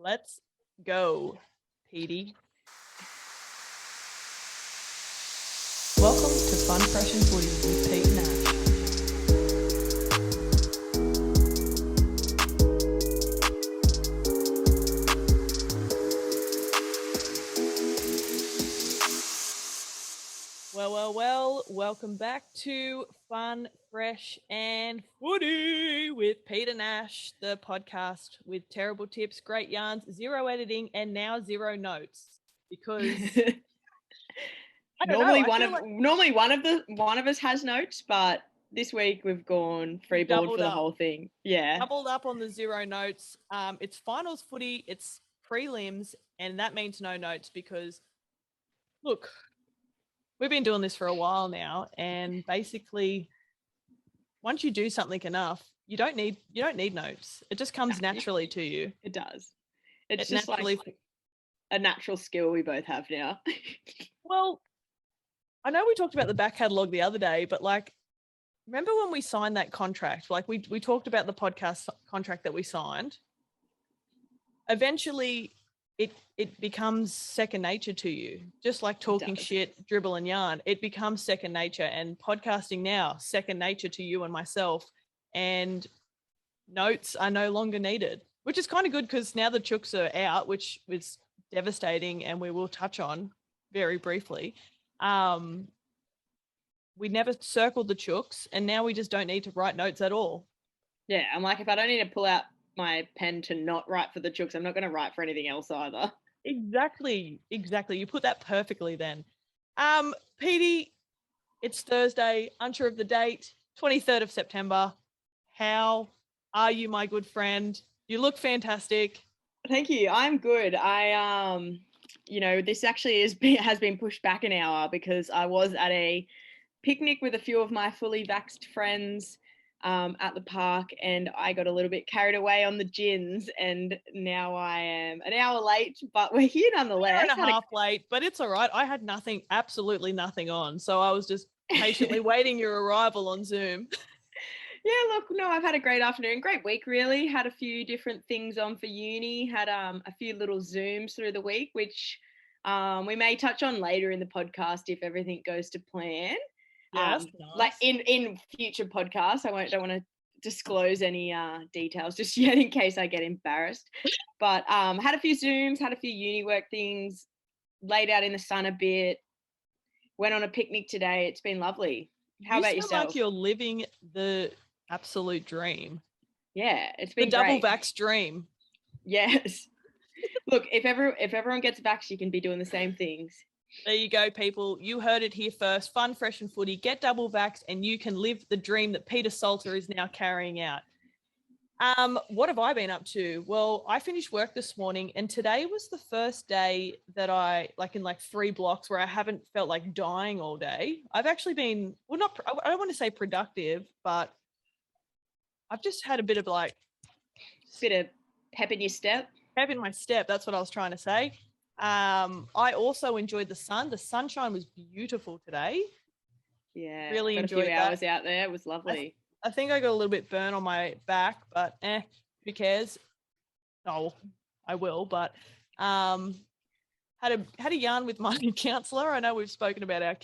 Let's go, Petey. Welcome to Fun Fresh Footy with Pete and Ash. Well, welcome back to Fun, Fresh and Footy with Pete and Ash, the podcast with terrible tips, great yarns, zero editing, and now zero notes. Because normally one of us has notes, but this week we've gone freeboard for the whole thing. Yeah, doubled up on the zero notes. It's finals footy, it's prelims, and that means no notes because, look, we've been doing this for a while now, and basically, once you do something enough, you don't need notes. It just comes naturally to you. It does. It's just naturally like a natural skill we both have now. Well, I know we talked about the back catalogue the other day, but like, remember when we signed that contract? Like we talked about the podcast contract that we signed. Eventually, it becomes second nature to you, just like talking shit, dribble and yarn. It becomes second nature, and podcasting now, second nature to you and myself. And notes are no longer needed, which is kind of good because now the Chix are out, which is devastating, and we will touch on very briefly. We never circled the Chix, and now we just don't need to write notes at all. Yeah, I'm like, if I don't need to pull out my pen to not write for the Chix, I'm not going to write for anything else either. Exactly. You put that perfectly then. Petey, it's Thursday, unsure of the date, 23rd of September. How are you, my good friend? You look fantastic. Thank you. I'm good. This actually has been pushed back an hour because I was at a picnic with a few of my fully vaxxed friends at the park, and I got a little bit carried away on the gins, and now I am an hour late, but we're here nonetheless. An hour and a half late, but it's all right. I had absolutely nothing on, so I was just patiently waiting your arrival on Zoom. Yeah, look, no, I've had a great afternoon, great week, really. Had a few different things on for uni, had a few little Zooms through the week, which we may touch on later in the podcast if everything goes to plan. Yes, nice. Like in future podcasts, don't want to disclose any details just yet in case I get embarrassed. But had a few Zooms, had a few uni work things, laid out in the sun a bit, went on a picnic today. It's been lovely. How about yourself? Like you're living the absolute dream. Yeah, it's been the double vax dream. Yes. Look, if everyone gets vaxxed, you can be doing the same things. There you go, people. You heard it here first. Fun, Fresh and Footy. Get double vaxxed and you can live the dream that Peter Salter is now carrying out. What have I been up to? Well, I finished work this morning, and today was the first day that I, in 3 blocks, where I haven't felt like dying all day. I've actually been, I don't want to say productive, but I've just had a bit of bit of pep in your step. Pep in my step. That's what I was trying to say. I also enjoyed the sun. The sunshine was beautiful today. Yeah, really got enjoyed a few hours out there. It was lovely. I think I got a little bit burn on my back, but who cares? Oh, I will. But had a yarn with my counsellor. I know we've spoken about our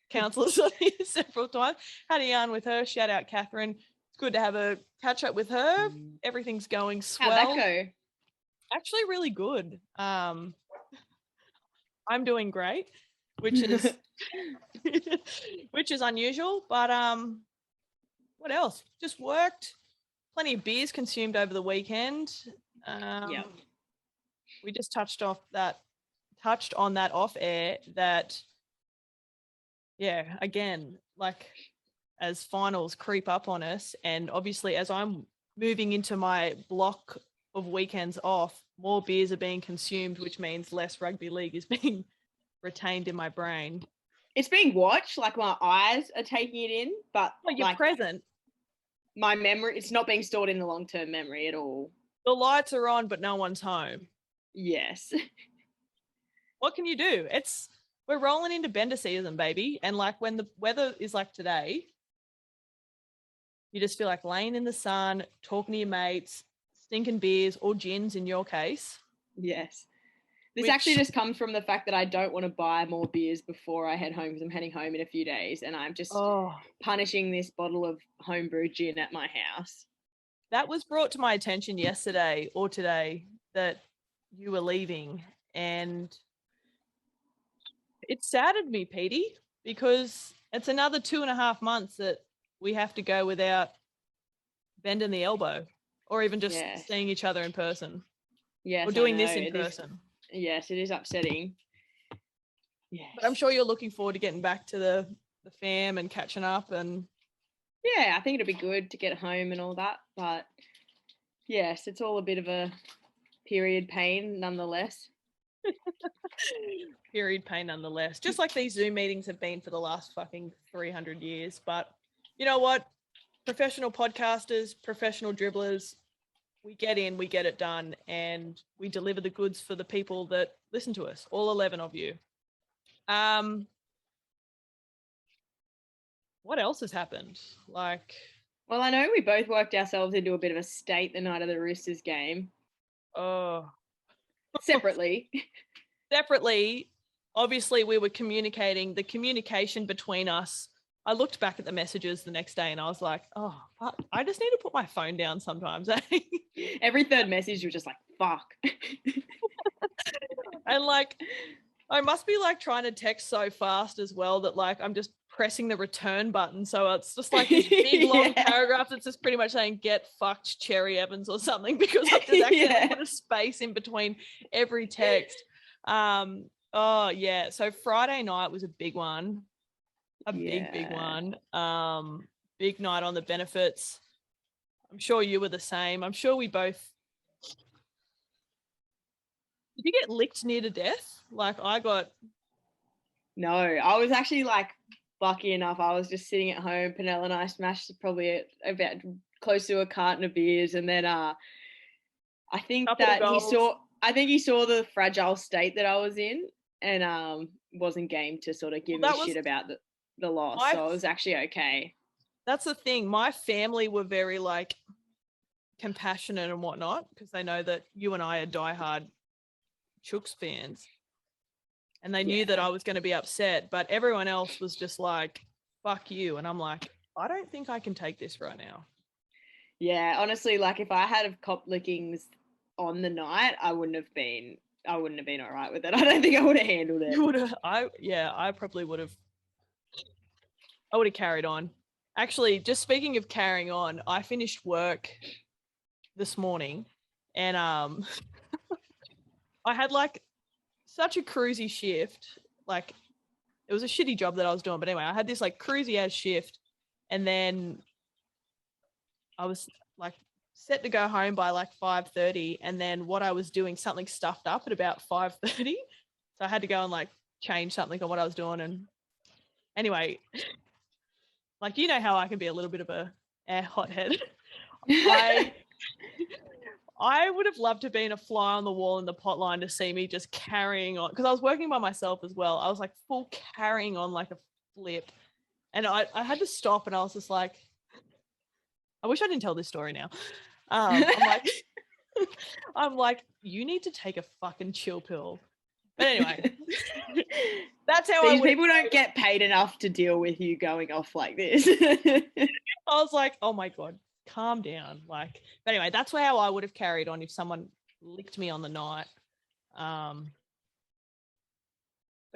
counsellors several times. Had a yarn with her. Shout out Catherine. It's good to have a catch up with her. Everything's going swell. How'd that go? Actually, really good. I'm doing great, which is unusual. But what else? Just worked. Plenty of beers consumed over the weekend. Yeah. We just touched on that off air. That, yeah, again, as finals creep up on us, and obviously as I'm moving into my block of weekends off, more beers are being consumed, which means less rugby league is being retained in my brain. It's being watched, my eyes are taking it in, but you're present. My memory, it's not being stored in the long-term memory at all. The lights are on, but no one's home. Yes. What can you do? We're rolling into bender season, baby. And when the weather is like today, you just feel like laying in the sun, talking to your mates, stinking beers or gins in your case. Yes. This actually just comes from the fact that I don't want to buy more beers before I head home because I'm heading home in a few days and I'm just punishing this bottle of homebrew gin at my house. That was brought to my attention yesterday or today that you were leaving, and it saddened me, Petey, because it's another 2.5 months that we have to go without bending the elbow or even just seeing each other in person. Yes, or doing this in person. Yes, it is upsetting. Yes. But I'm sure you're looking forward to getting back to the fam and catching up. And yeah, I think it'll be good to get home and all that. But yes, it's all a bit of a period pain nonetheless. Period pain nonetheless. Just like these Zoom meetings have been for the last fucking 300 years. But you know what? Professional podcasters, professional dribblers, we get in, we get it done, and we deliver the goods for the people that listen to us, all 11 of you. What else has happened? Well, I know we both worked ourselves into a bit of a state the night of the Roosters game. Oh. Separately. Separately, obviously we were communicating. The communication between us, I looked back at the messages the next day and I was like, oh, fuck, I just need to put my phone down sometimes. Every third message was just like, fuck. And I must be trying to text so fast as well that I'm just pressing the return button. So it's just this big long paragraph that's just pretty much saying, get fucked Cherry Evans or something, because I've just accidentally put a space in between every text. So Friday night was a big one. Big one. Big night on the benefits. I'm sure you were the same. I'm sure we both. Did you get licked near to death? I got. No, I was actually lucky enough. I was just sitting at home. Penella and I smashed probably about close to a carton of beers, and then I think he saw the fragile state that I was in, and wasn't game to sort of give me shit about the loss. So it was actually okay. That's the thing. My family were very compassionate and whatnot, because they know that you and I are diehard Chix fans, and they knew that I was going to be upset, but everyone else was just fuck you. And I'm like, I don't think I can take this right now. Yeah, honestly, if I had have cop lickings on the night, I wouldn't have been all right with it. I don't think I would have handled it. You would have. I probably would have. I would have carried on. Actually, just speaking of carrying on, I finished work this morning, and I had such a cruisy shift. It was a shitty job that I was doing, but anyway, I had this cruisy ass shift, and then I was set to go home by 5:30, and then what I was doing, something stuffed up at about 5:30, so I had to go and change something on what I was doing. And anyway, you know how I can be a little bit of a hothead. I would have loved to have been a fly on the wall in the pot line to see me just carrying on, because I was working by myself as well. I was full carrying on like a flip, and I had to stop, and I was just I wish I didn't tell this story now. I'm you need to take a fucking chill pill. But anyway, that's how these people don't get paid enough to deal with you going off like this. I was like, oh my God, calm down. But anyway, that's how I would have carried on if someone licked me on the night. But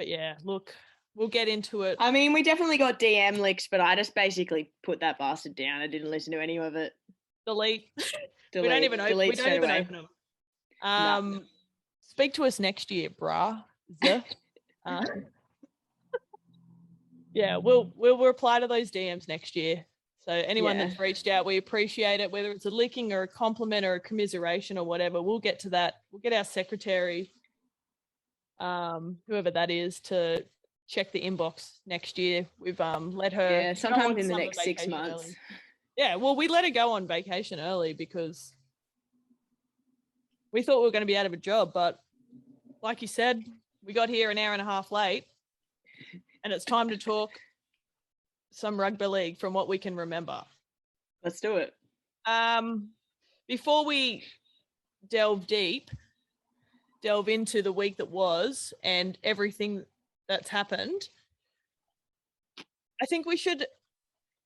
yeah, look, we'll get into it. I mean, we definitely got DM licks, but I just basically put that bastard down. I didn't listen to any of it. Delete. We don't even open them. No. Speak to us next year, brah. Yeah, we'll reply to those DMs next year. So anyone that's reached out, we appreciate it, whether it's a licking or a compliment or a commiseration or whatever. We'll get to that. We'll get our secretary, whoever that is, to check the inbox next year. We've let her sometime in the next 6 months. Early. Yeah, well, we let her go on vacation early because we thought we were going to be out of a job, but like you said, we got here an hour and a half late, and it's time to talk some rugby league from what we can remember. Let's do it. Before we delve deep, delve into the week that was and everything that's happened, I think we should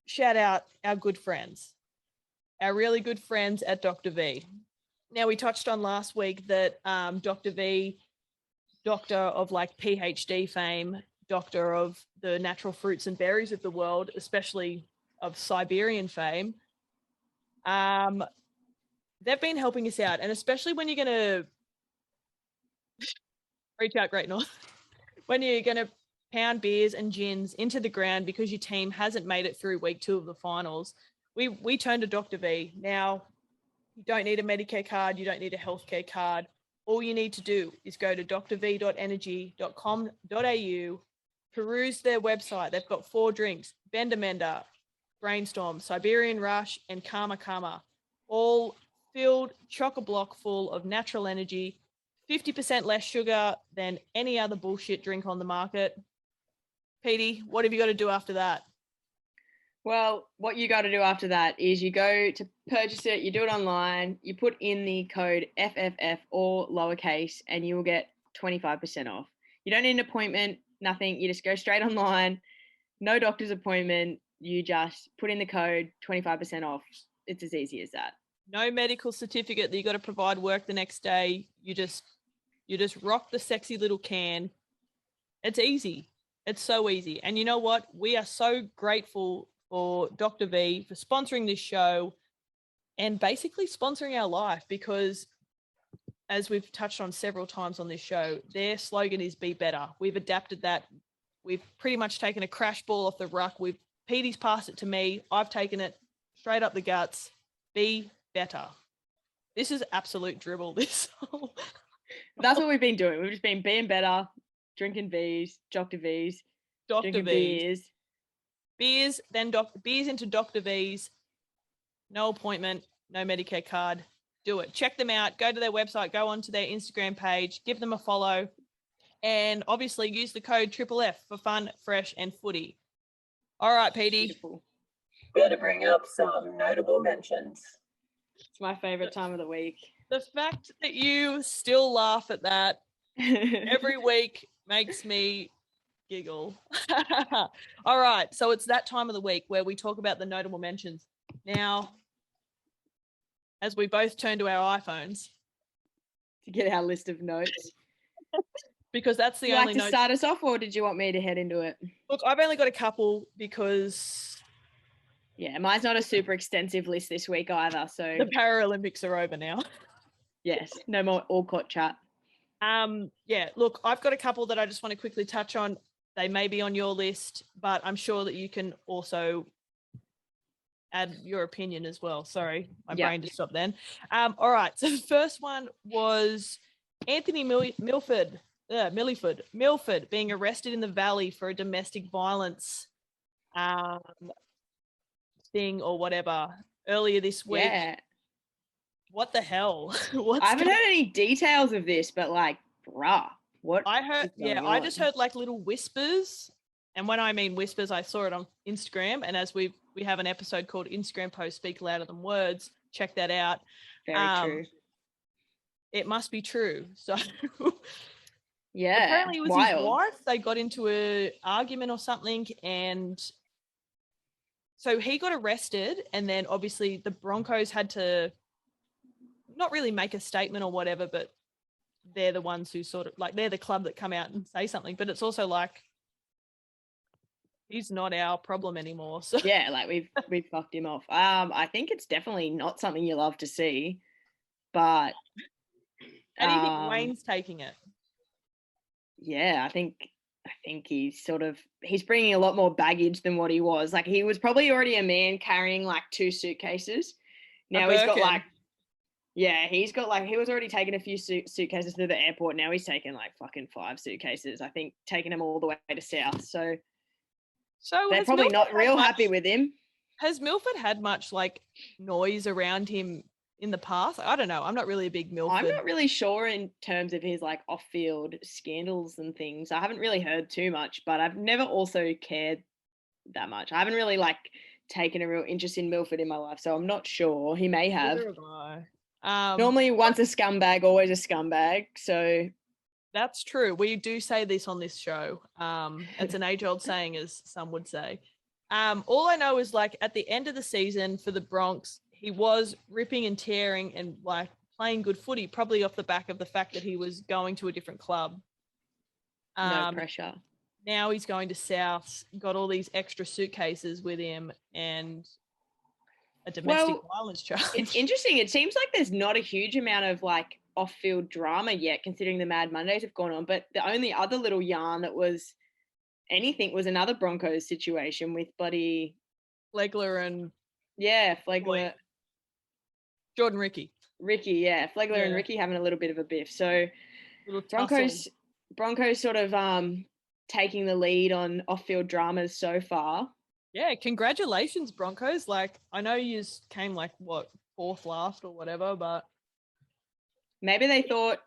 shout out our good friends, our really good friends at Dr. V. Now, we touched on last week that Dr. V, doctor of like PhD fame, doctor of the natural fruits and berries of the world, especially of Siberian fame, they've been helping us out. And especially when you're going to reach out Great North, when you're going to pound beers and gins into the ground because your team hasn't made it through week 2 of the finals, we turn to Dr. V. Now, you don't need a Medicare card. You don't need a healthcare card. All you need to do is go to drv.energy.com.au, peruse their website. They've got 4 drinks: Bender Mender, Brainstorm, Siberian Rush, and Karma Karma, all filled chock-a-block full of natural energy, 50% less sugar than any other bullshit drink on the market. Petey, what have you got to do after that? Well, what you got to do after that is you go to purchase it, you do it online, you put in the code FFF or lowercase, and you will get 25% off. You don't need an appointment, nothing. You just go straight online, no doctor's appointment. You just put in the code, 25% off. It's as easy as that. No medical certificate that you got to provide work the next day. You just rock the sexy little can. It's easy. It's so easy. And you know what? We are so grateful for Dr. V for sponsoring this show and basically sponsoring our life, because as we've touched on several times on this show, their slogan is be better. We've adapted that. We've pretty much taken a crash ball off the ruck. Petey's passed it to me. I've taken it straight up the guts. Be better. This is absolute dribble. That's what we've been doing. We've just been being better, drinking V's, Dr. V's, drinking beers. Beers, then beers into Dr. V's. No appointment, no Medicare card. Do it. Check them out. Go to their website. Go onto their Instagram page. Give them a follow. And obviously use the code FFF for Fun, Fresh and Footy. All right, Petey. Better bring up some notable mentions. It's my favourite time of the week. The fact that you still laugh at that every week makes me giggle. All right, so it's that time of the week where we talk about the notable mentions. Now, as we both turn to our iPhones to get our list of notes, because that's the only. Would you like to start us off, or did you want me to head into it? Look, I've only got a couple because mine's not a super extensive list this week either. So the Paralympics are over now. Yes, no more all-court chat. Look, I've got a couple that I just want to quickly touch on. They may be on your list, but I'm sure that you can also add your opinion as well. Sorry, my brain just stopped then. All right, so the first one was Anthony Milford being arrested in the Valley for a domestic violence thing or whatever earlier this week. Yeah. What the hell? I haven't heard any details of this, but like, bruh, what? I heard, I just heard like little whispers. And when I mean whispers, I saw it on Instagram. And as we have an episode called Instagram Posts Speak Louder Than Words. Check that out. Very true. It must be true. So yeah, apparently it was his wife. They got into an argument or something, and so he got arrested. And then obviously the Broncos had to not really make a statement or whatever, but they're the ones who sort of like, they're the club that come out and say something. But it's also like, he's not our problem anymore. So yeah, like we've fucked him off. I think it's definitely not something you love to see, but how do you think Wayne's taking it? Yeah, I think he's bringing a lot more baggage than what he was. Like, he was probably already a man carrying like 2 suitcases. Now he's got like, he was already taking a few suitcases to the airport. Now he's taking like fucking 5 suitcases. I think taking them all the way to South. So they're probably not real happy with him. Has Milford had much like noise around him in the past? I don't know. I'm not really a big Milford. I'm not really sure in terms of his like off-field scandals and things. I haven't really heard too much, but I've never also cared that much. I haven't really like taken a real interest in Milford in my life, so I'm not sure. He may have. Normally, once a scumbag, always a scumbag. So that's true. We do say this on this show. It's an age-old saying, as some would say. All I know is, like, at the end of the season for the Bronx, he was ripping and tearing and, like, playing good footy, probably off the back of the fact that he was going to a different club. no pressure. Now he's going to Souths, got all these extra suitcases with him and a domestic violence charge. It's interesting. It seems like there's not a huge amount of, like, off-field drama yet, considering the Mad Mondays have gone on. But the only other little yarn that was anything was another Broncos situation with bloody Flegler and Flegler, Jordan Ricky, Flegler and Ricky having a little bit of a biff. So Broncos sort of taking the lead on off-field dramas so far. Yeah, congratulations, Broncos. Like, I know you came, like, what, 4th last or whatever, but maybe they thought,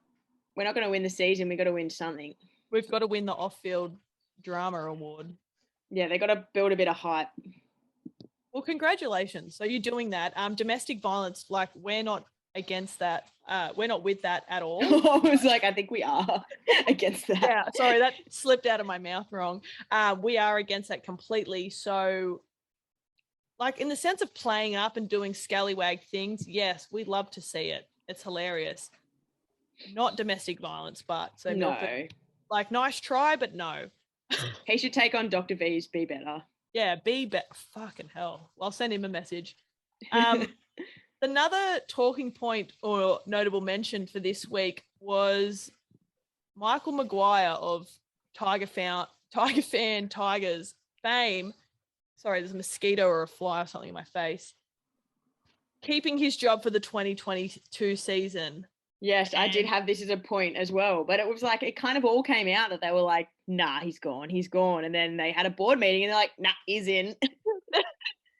we're not going to win the season, we got to win something. We've got to win the off-field drama award. Yeah, they got to build a bit of hype. Well, congratulations. So you're doing that. Domestic violence, like, we're not against that. We're not with that at all. I was like, I think we are against that. Yeah, sorry, that slipped out of my mouth wrong. We are against that completely. So, like, in the sense of playing up and doing scallywag things, yes, we love to see it. It's hilarious. Not domestic violence, but so no. Milford, like, nice try, but no. He should take on Dr. V's Be Better. Yeah, be better. Fucking hell. I'll send him a message. Another talking point or notable mention for this week was Michael Maguire of Tiger Fan Tigers fame. Sorry, there's a mosquito or a fly or something in my face. Keeping his job for the 2022 season. Yes, I did have this as a point as well, but it was like, it kind of all came out that they were like, nah, he's gone. And then they had a board meeting and they're like, nah, he's in.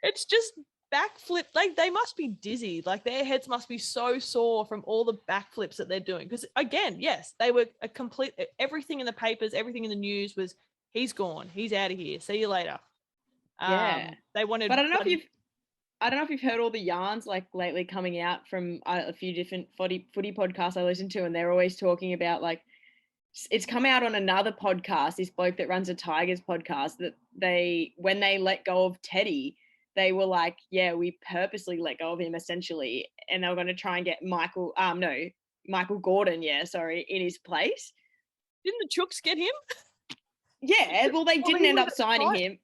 It's just backflip. Like, they must be dizzy. Like, their heads must be so sore from all the backflips that they're doing. Because again, yes, they were a complete, everything in the papers, everything in the news was, he's gone. He's out of here. See you later. Yeah. They wanted, but I don't know if you've heard all the yarns, like, lately coming out from a few different footy podcasts I listen to, and they're always talking about, like, it's come out on another podcast, this bloke that runs a Tigers podcast, that when they let go of Teddy, they were like, yeah, we purposely let go of him essentially, and they were going to try and get Michael Gordon, in his place. Didn't the Chooks get him? Yeah, well, they didn't end up signing him.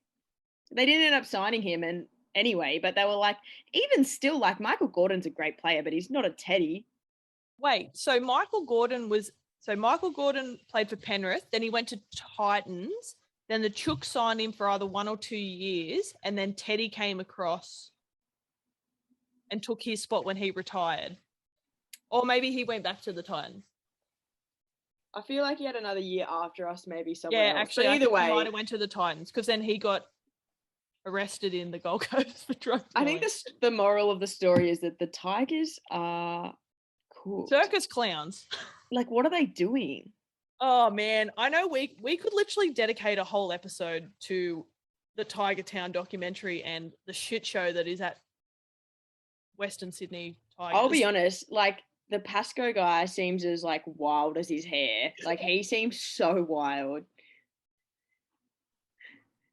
They didn't end up signing him, and anyway, but they were like, even still, like, Michael Gordon's a great player, but he's not a Teddy. Wait, so Michael Gordon played for Penrith, then he went to Titans, then the Chooks signed him for either 1 or 2 years, and then Teddy came across and took his spot when he retired. Or maybe he went back to the Titans. I feel like he had another year after us, maybe somewhere else. Actually, but either way, he might have went to the Titans, because then he got arrested in the Gold Coast for drug dealing. I think the moral of the story is that the Tigers are cool. Circus clowns. Like, what are they doing? Oh man, I know we could literally dedicate a whole episode to the Tiger Town documentary and the shit show that is at Western Sydney Tigers. I'll be honest, like, the Pascoe guy seems as, like, wild as his hair. Like, he seems so wild.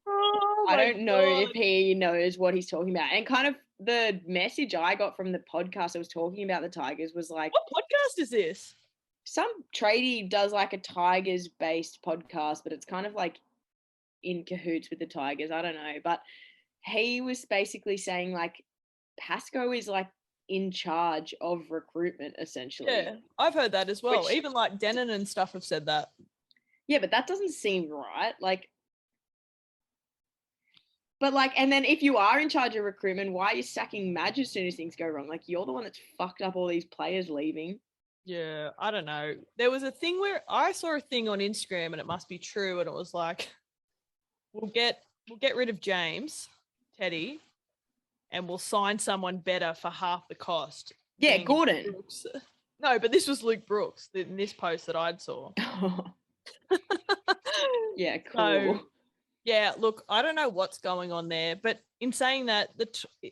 Oh, I don't know God. if he knows what he's talking about. And kind of the message I got from the podcast that was talking about the Tigers was like, what podcast is this? Some tradie does, like, a Tigers-based podcast, but it's kind of like in cahoots with the Tigers. I don't know. But he was basically saying, like, Pascoe is, like, in charge of recruitment, essentially. Yeah, I've heard that as well. Even, like, Denon and stuff have said that. Yeah, but that doesn't seem right. Like, but, like, and then if you are in charge of recruitment, why are you sacking Madge as soon as things go wrong? Like, you're the one that's fucked up all these players leaving. Yeah, I don't know. There was a thing where I saw a thing on Instagram, and it must be true, and it was like, we'll get rid of James, Teddy, and we'll sign someone better for half the cost. Yeah, Gordon. Brooks. No, but this was Luke Brooks in this post that I'd saw. Yeah, cool. So, yeah, look, I don't know what's going on there, but in saying that,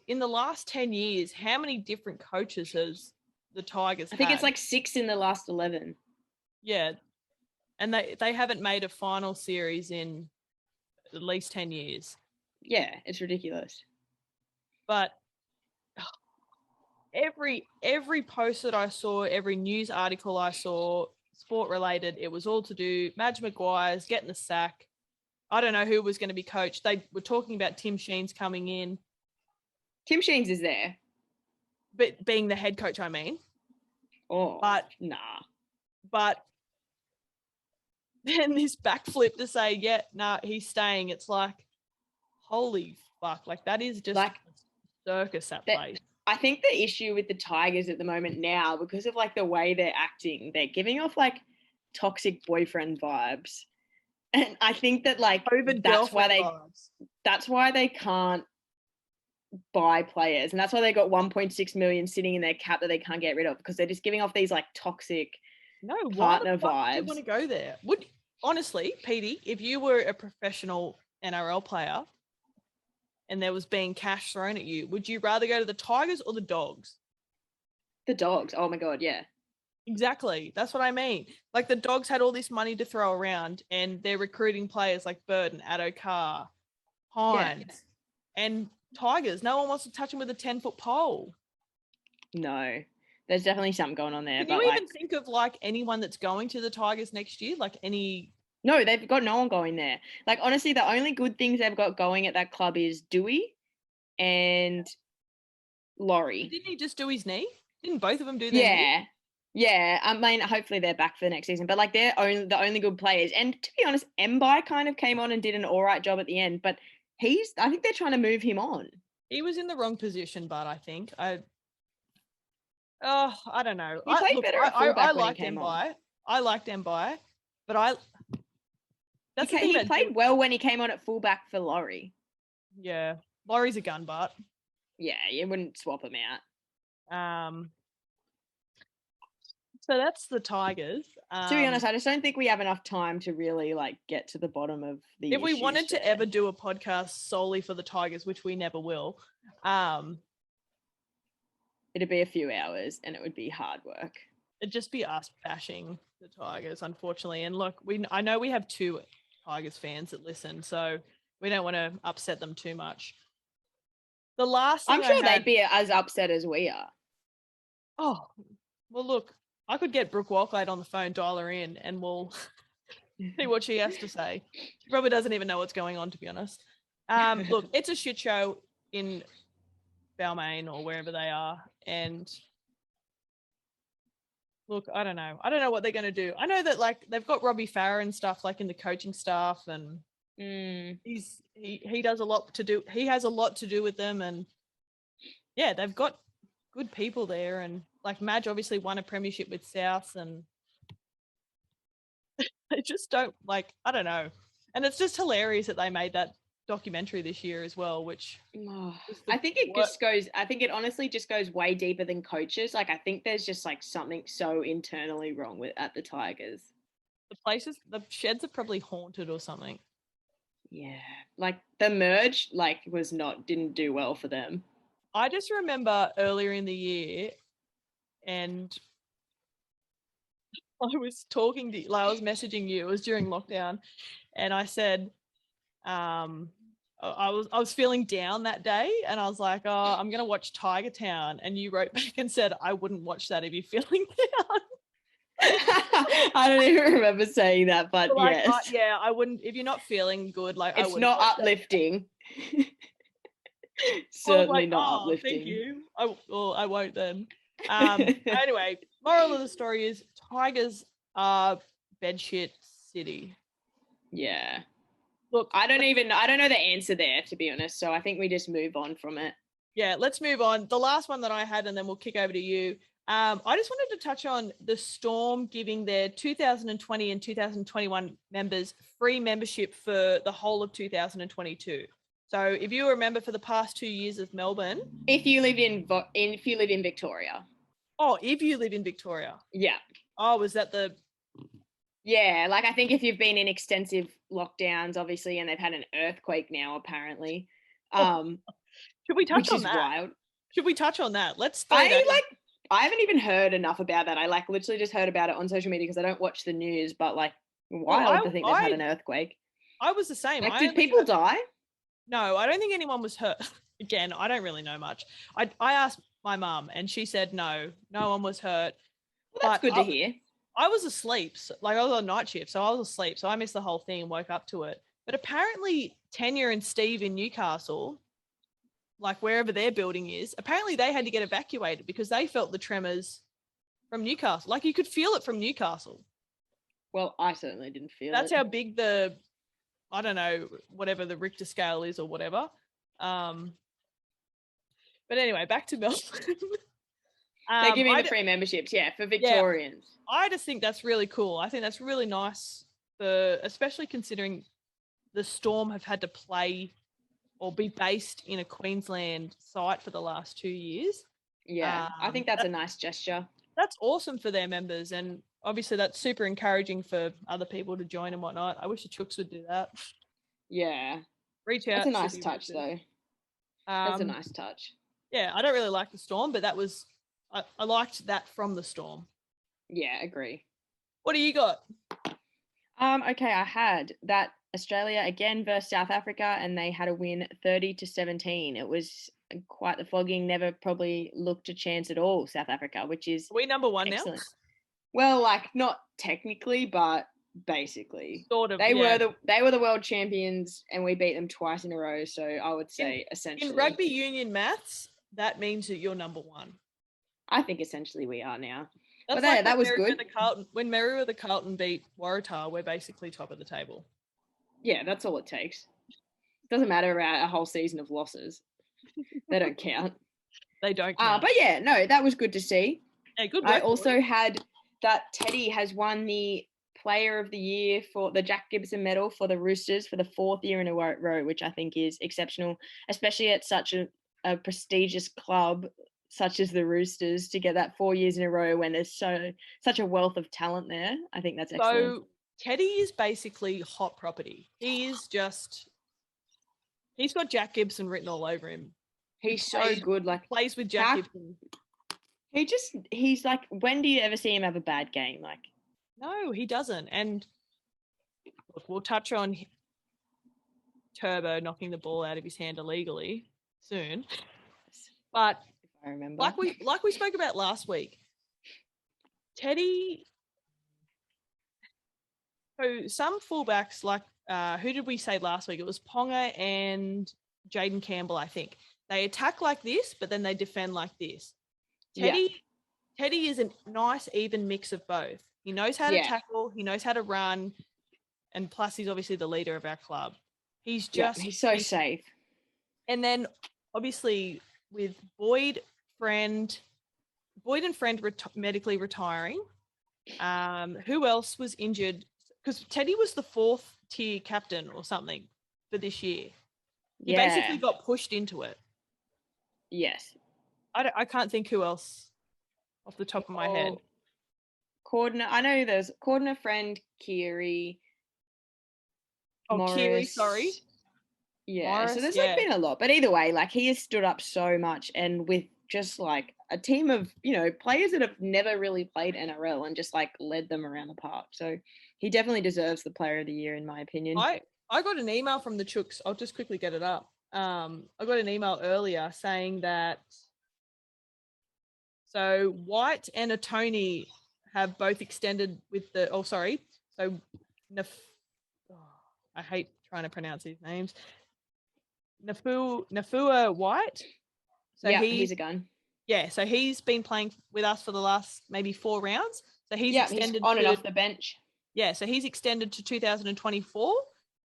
in the last 10 years, how many different coaches has the Tigers I think it's had. like 6 in the last 11. Yeah. And they haven't made a final series in at least 10 years. Yeah, it's ridiculous. But every post that I saw, every news article I saw, sport related, it was all to do Madge Maguire's getting the sack. I don't know who was going to be coached. They were talking about Tim Sheens coming in. Tim Sheens is there. But being the head coach, I mean. Oh, but nah. But then this backflip to say, yeah, nah, he's staying. It's like, holy fuck. Like, that is just like a circus, that place. I think the issue with the Tigers at the moment now, because of like the way they're acting, they're giving off like toxic boyfriend vibes. And I think that like that's why they can't buy players. And that's why they got 1.6 million sitting in their cap that they can't get rid of, because they're just giving off these like toxic partner vibes. You want to go there? Honestly, Petey, if you were a professional NRL player and there was being cash thrown at you, would you rather go to the Tigers or the Dogs? The Dogs. Oh my God, yeah. Exactly. That's what I mean. Like, the Dogs had all this money to throw around and they're recruiting players like Bird and Addo Carr, Hines, and Tigers. No one wants to touch them with a 10-foot pole. No. There's definitely something going on there. Can you even think of like anyone that's going to the Tigers next year? Like any... No, they've got no one going there. Like, honestly, the only good things they've got going at that club is Dewey and Laurie. Didn't he just do his knee? Didn't both of them do their knee? Yeah. I mean, hopefully they're back for the next season. But like, they're the only good players. And to be honest, Mbai kind of came on and did an all right job at the end. But I think they're trying to move him on. He was in the wrong position, but I think I don't know. He played better at fullback when he came on. I liked Mbai, but he played well when he came on at fullback for Laurie. Yeah, Laurie's a gun butt. Yeah, you wouldn't swap him out. So that's the Tigers. To be honest, I just don't think we have enough time to really like get to the bottom of the If we wanted to ever do a podcast solely for the Tigers, which we never will, it'd be a few hours and it would be hard work. It'd just be us bashing the Tigers, unfortunately. And look, I know we have 2 Tigers fans that listen, so we don't want to upset them too much. The last thing I'm sure they'd be as upset as we are. Oh, well, look, I could get Brooke Walklade on the phone, dial her in, and we'll see what she has to say. She probably doesn't even know what's going on, to be honest. Look, it's a shit show in Balmain or wherever they are. And look, I don't know. I don't know what they're going to do. I know that like they've got Robbie Farah and stuff like in the coaching staff, and he does a lot to do. He has a lot to do with them, and yeah, they've got good people there. And like Madge obviously won a premiership with South, and they just don't like. I don't know. And it's just hilarious that they made that documentary this year as well, which I think it honestly just goes way deeper than coaches. Like, I think there's just like something so internally wrong at the Tigers. The sheds are probably haunted or something. Yeah, like the merge didn't do well for them. I just remember earlier in the year, and I was talking to you, like I was messaging you, it was during lockdown, and I said, I was feeling down that day, and I was like, oh, I'm going to watch Tiger Town. And you wrote back and said, I wouldn't watch that if you're feeling down. I don't even remember saying that, but yes. Yeah, I wouldn't, if you're not feeling good, like it's not uplifting. Certainly not uplifting. Thank you. I won't then. Anyway, moral of the story is Tigers are bedshit city. Yeah. Look, I don't know the answer there, to be honest. So I think we just move on from it. Yeah, let's move on. The last one that I had, and then we'll kick over to you. I just wanted to touch on the Storm giving their 2020 and 2021 members free membership for the whole of 2022. So if you remember, for the past 2 years of Melbourne, if you live in Victoria. Oh, if you live in Victoria. Yeah. Oh, was that the? Yeah, like I think if you've been in extensive lockdowns, obviously, and they've had an earthquake now, apparently. Should we touch on that? Wild. Should we touch on that? Let's. I haven't even heard enough about that. I like literally just heard about it on social media because I don't watch the news, but like wild to think they've had an earthquake. I was the same. Like, did people die? No, I don't think anyone was hurt. Again, I don't really know much. I asked my mum and she said no one was hurt. Well, that's good to hear. I was asleep. I was on night shift, so I was asleep. So I missed the whole thing and woke up to it. But apparently Tanya and Steve in Newcastle, like wherever their building is, apparently they had to get evacuated because they felt the tremors from Newcastle. Like you could feel it from Newcastle. Well, I certainly didn't feel That's how big I don't know, whatever the Richter scale is or whatever. But anyway, back to Melbourne. They're giving the free memberships, for Victorians. Yeah, I just think that's really cool. I think that's really nice, especially considering the Storm have had to play or be based in a Queensland site for the last 2 years. Yeah, I think that's a nice gesture. That's awesome for their members, and obviously that's super encouraging for other people to join and whatnot. I wish the Chooks would do that. Yeah. Reach out. That's a nice touch, though. That's a nice touch. Yeah, I don't really like the Storm, but that was I liked that from the Storm. Yeah, agree. What do you got? Okay, I had that Australia again versus South Africa, and they had a win 30-17. It was quite the flogging. Never probably looked a chance at all, South Africa, which is Are we number one excellent. now? Well, like not technically, but basically, sort of. They were the world champions, and we beat them twice in a row. So I would say essentially in rugby union maths, that means that you're number one. I think essentially we are now. That's but like that was good. When Merriweather Carlton beat Waratah, we're basically top of the table. Yeah, that's all it takes. It doesn't matter about a whole season of losses. They don't count. They don't count. But yeah, no, that was good to see. Yeah, good work. I also had that Teddy has won the Player of the Year for the Jack Gibson medal for the Roosters for the 4th year in a row, which I think is exceptional, especially at such a prestigious club such as the Roosters, to get that 4 years in a row when there's such a wealth of talent there. I think that's excellent. So Teddy is basically hot property. He's got Jack Gibson written all over him. He's so good. Like plays with Jack Gibson. He's like, when do you ever see him have a bad game? Like, no, he doesn't. And look, we'll touch on Turbo knocking the ball out of his hand illegally soon. But I remember. Like we spoke about last week, Teddy. So some fullbacks, like who did we say last week? It was Ponga and Jaden Campbell, I think. They attack like this, but then they defend like this. Teddy is a nice, even mix of both. He knows how to tackle, he knows how to run, and plus he's obviously the leader of our club. He's so safe. And then obviously with Boyd and Friend medically retiring, who else was injured? Because Teddy was the 4th tier captain or something for this year. He basically got pushed into it. Yes. I can't think who else off the top of my head. Cordner. I know there's Cordner, Friend, Keary. Morris. Keary, sorry. Yeah, Morris, so there's been a lot. But either way, like he has stood up so much, and with just like a team of, players that have never really played NRL and just like led them around the park. So he definitely deserves the Player of the Year, in my opinion. I got an email from the Chooks. I'll just quickly get it up. I got an email earlier saying that so White and Atoni have both extended with the So I hate trying to pronounce these names. Nafua White. So he's a gun. Yeah, so he's been playing with us for the last maybe 4 rounds. So he's extended he's on and off the bench. Yeah, so he's extended to 2024.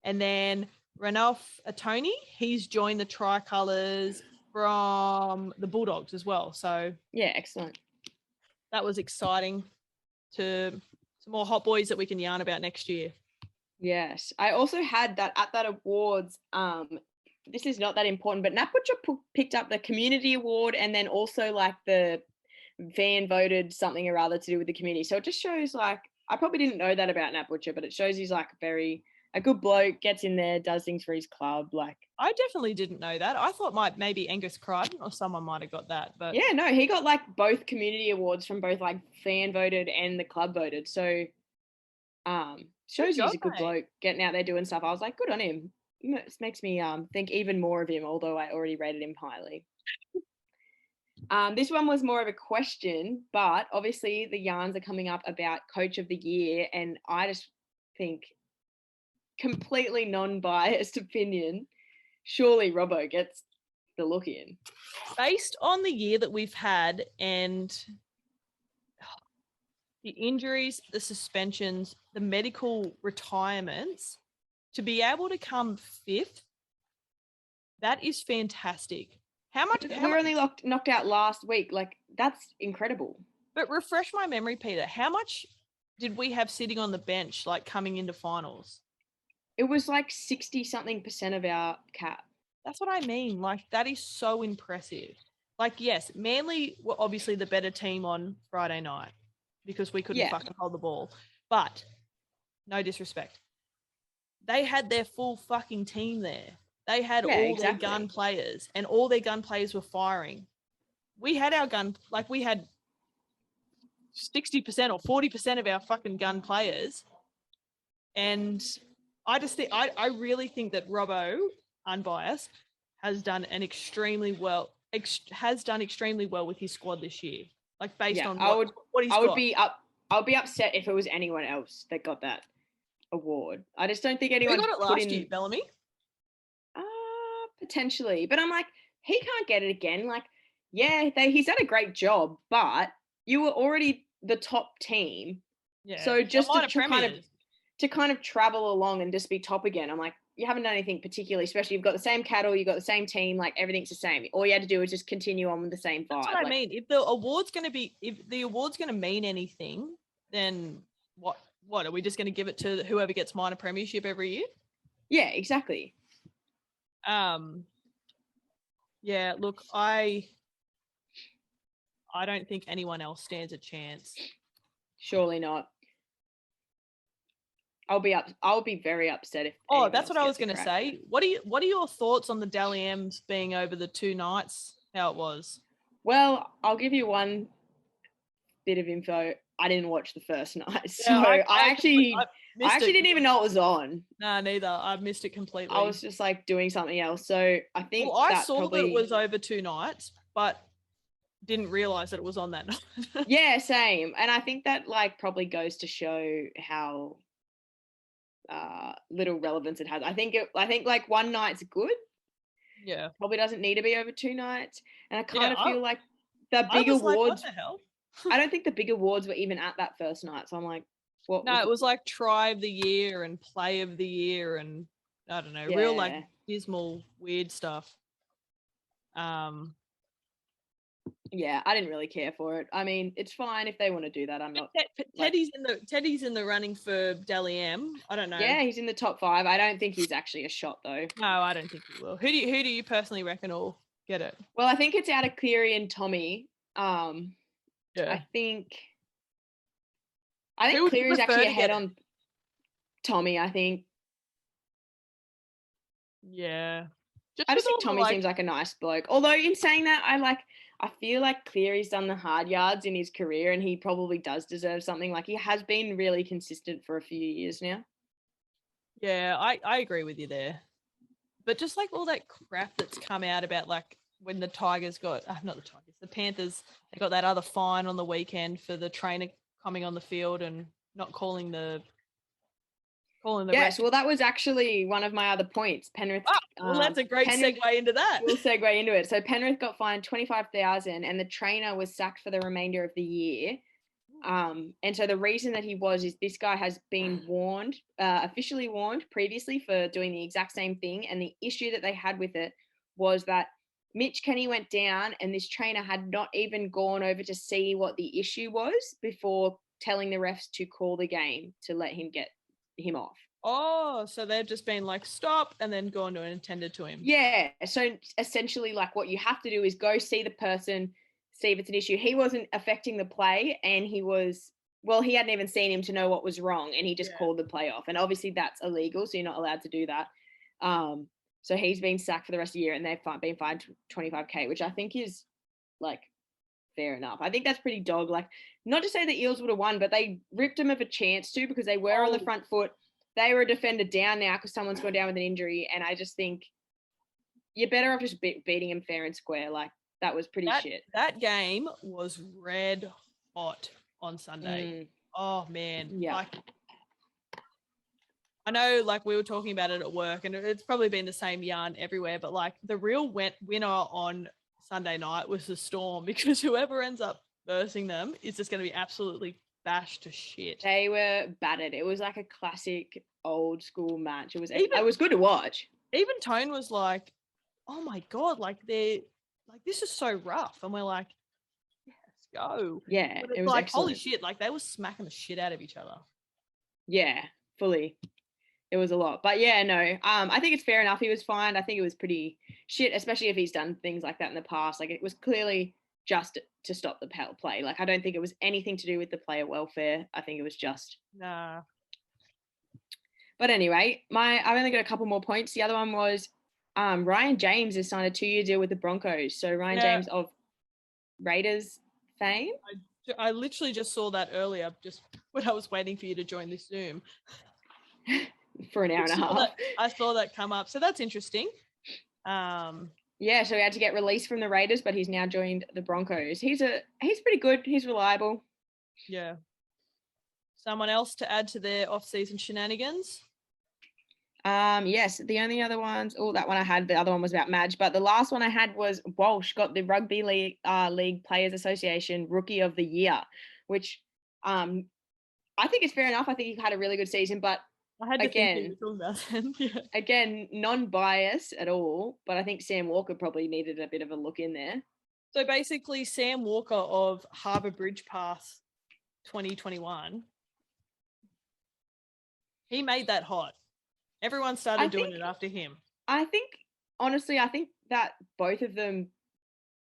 And then Ranulph Atoni, he's joined the Tricolours from the Bulldogs as well. So yeah, excellent. That was exciting. To some more hot boys that we can yarn about next year. Yes, I also had that at that awards. This is not that important, but Nap Butcher picked up the community award, and then also like the fan voted something or other to do with the community. So it just shows, like, I probably didn't know that about Nap Butcher, but it shows he's like very a good bloke, gets in there, does things for his club. Like, I definitely didn't know that. I thought maybe Angus Crichton or someone might have got that, but yeah, no, he got like both community awards from both like fan voted and the club voted. So, shows job, he's a good mate. bloke getting out there doing stuff. I was like, good on him. It makes me think even more of him, although I already rated him highly. This one was more of a question, but obviously the yarns are coming up about Coach of the Year, and I just think, completely non-biased opinion, surely Robbo gets the look in. Based on the year that we've had and the injuries, the suspensions, the medical retirements, to be able to come 5th, that is fantastic. We were only knocked out last week. Like, that's incredible. But refresh my memory, Peter. How much did we have sitting on the bench, like coming into finals? It was like 60-something% of our cap. That's what I mean. Like, that is so impressive. Like, yes, Manly were obviously the better team on Friday night because we couldn't fucking hold the ball. But, no disrespect, they had their full fucking team there. They had their gun players, and all their gun players were firing. We had our gun, like we had 60% or 40% of our fucking gun players. And I just think, I really think that Robbo, unbiased, has done extremely well with his squad this year. Like, based on what he's got. I would be upset if it was anyone else that got that award. I just don't think anyone got it last year, Bellamy. Potentially, but I'm like, he can't get it again. Like, yeah, he's done a great job, but you were already the top team. Yeah. So just to kind of travel along and just be top again, I'm like, you haven't done anything particularly, especially you've got the same cattle, you've got the same team, like everything's the same. All you had to do is just continue on with the same vibe. That's what I mean. If the award's going to mean anything, then what are we just going to give it to whoever gets minor premiership every year? Yeah, exactly. Yeah, look, I don't think anyone else stands a chance. Surely not. I'll be very upset if. Oh, that's what I was going to say. What are your thoughts on the Dally M's being over the 2 nights? How it was? Well, I'll give you one bit of info. I didn't watch the first night, so yeah, I actually didn't even know it was on. No, neither. I missed it completely. I was just like doing something else. So I think I saw that it was over 2 nights, but didn't realize that it was on that night. Yeah, same. And I think that like probably goes to show how little relevance it has. I think like one night's good. Yeah. Probably doesn't need to be over 2 nights. And I kind of feel like the big awards. Like, what the hell? I don't think the big awards were even at that first night. So I'm like, what? No, it was like Try of the Year and Play of the Year and I don't know, real like dismal, weird stuff. Yeah, I didn't really care for it. I mean, it's fine if they want to do that. I'm not. Teddy's in the running for Dally M. I don't know. Yeah, he's in the top 5. I don't think he's actually a shot though. No, I don't think he will. Who do you personally reckon will get it? Well, I think it's out of Cleary and Tommy. Yeah. I think Cleary's actually ahead on Tommy, I think. Yeah. I just think Tommy seems like a nice bloke. Although in saying that, I feel like Cleary's done the hard yards in his career and he probably does deserve something. Like, he has been really consistent for a few years now. Yeah, I agree with you there. But just like all that crap that's come out about like when the Tigers got, the Panthers, they got that other fine on the weekend for the trainer coming on the field and not calling the yes, well, that was actually one of my other points. Penrith. Well, that's a great segue into that. We'll segue into it. So Penrith got fined $25,000 and the trainer was sacked for the remainder of the year. And so the reason that he was is this guy has been officially warned previously for doing the exact same thing. And the issue that they had with it was that Mitch Kenny went down and this trainer had not even gone over to see what the issue was before telling the refs to call the game to let him get him off. Oh, so they've just been like, stop, and then gone to and attended to him. Yeah. So essentially, like, what you have to do is go see the person, see if it's an issue. He wasn't affecting the play and he was well, he hadn't even seen him to know what was wrong, and he just Yeah. called the play off. And obviously that's illegal, so you're not allowed to do that. So he's been sacked for the rest of the year, and they've been fined 25K, which I think is like fair enough. I think that's pretty dog. Like, not to say the Eels would have won, but they ripped them of a chance to, because they were on the front foot. They were a defender down now because someone's gone down with an injury, and I just think you're better off just beating him fair and square. Like, that was pretty shit. That game was red hot on Sunday. Oh man. Yeah. Like, I know, like, we were talking about it at work, and it's probably been the same yarn everywhere, but like the real winner on Sunday night was the Storm, because whoever ends up versing them is just going to be absolutely bashed to shit. They were battered. It was like a classic old school match. It was good to watch. Even Tone was like, "Oh my god, like this is so rough," and we're like, "Yeah, let's go." Yeah, but it was like excellent. holy shit, like they were smacking the shit out of each other. Yeah, fully. It was a lot. But yeah, no, I think it's fair enough. He was fined. I think it was pretty shit, especially if he's done things like that in the past. Like, it was clearly just to stop the play. Like, I don't think it was anything to do with the player welfare. I think it was just. Nah. But anyway, I've only got a couple more points. The other one was Ryan James has signed a 2-year deal with the Broncos. So Ryan James of Raiders fame. I literally just saw that earlier, just when I was waiting for you to join this Zoom. For an hour and a half. I saw that come up. So that's interesting. Yeah, so he had to get released from the Raiders, but he's now joined the Broncos. He's pretty good. He's reliable. Yeah. Someone else to add to their off-season shenanigans? Yes, the only other ones, that one I had, the other one was about Marge, but the last one I had was Walsh got the Rugby League Players Association Rookie of the Year, which I think is fair enough. I think he had a really good season, but I had to think you were talking about that. Again, non-bias at all, but I think Sam Walker probably needed a bit of a look in there. So basically, Sam Walker of Harbour Bridge Pass 2021, he made that hot. Everyone started doing it after him. Honestly, I think that both of them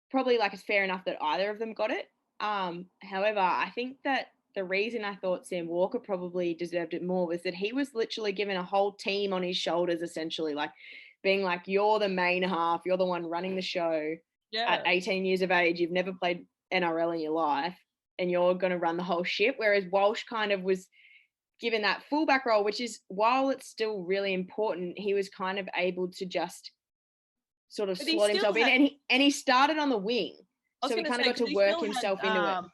probably, like, it's fair enough that either of them got it. However, I think that the reason I thought Sam Walker probably deserved it more was that he was literally given a whole team on his shoulders, essentially, like being like, you're the main half, you're the one running the show. At 18 years of age, you've never played NRL in your life, and you're going to run the whole ship. Whereas Walsh kind of was given that fullback role, which is, while it's still really important, he was kind of able to just sort of slot himself in, and he started on the wing. So he kind of got to work himself into it.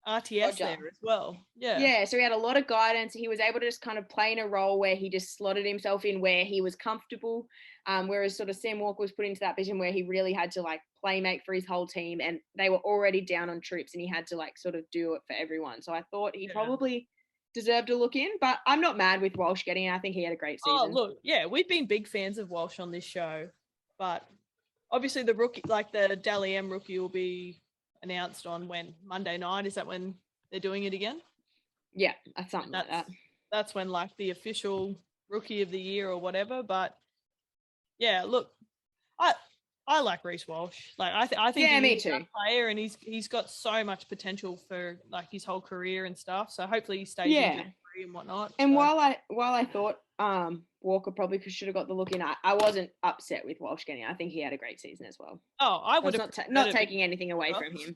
RTS there as well. Yeah, so he had a lot of guidance. He was able to just kind of play in a role where he just slotted himself in where he was comfortable. Whereas sort of Sam Walker was put into that position where he really had to like playmate for his whole team, and they were already down on troops, and he had to like sort of do it for everyone. So I thought he probably deserved a look in, but I'm not mad with Walsh getting it. I think he had a great season. Oh, look, yeah, we've been big fans of Walsh on this show, but obviously the rookie, like the Dally M rookie, will be announced on Monday night. Is that when they're doing it again? Yeah, that's something like that. That's when like the official rookie of the year or whatever. But yeah, look, I like Reece Walsh. Like I think he's a good player, and he's got so much potential for like his whole career and stuff. So hopefully he stays injury free and whatnot. And while I thought Walker probably should have got the look in, I wasn't upset with Walsh getting it. I think he had a great season as well. Oh, I would have not taking anything away from him.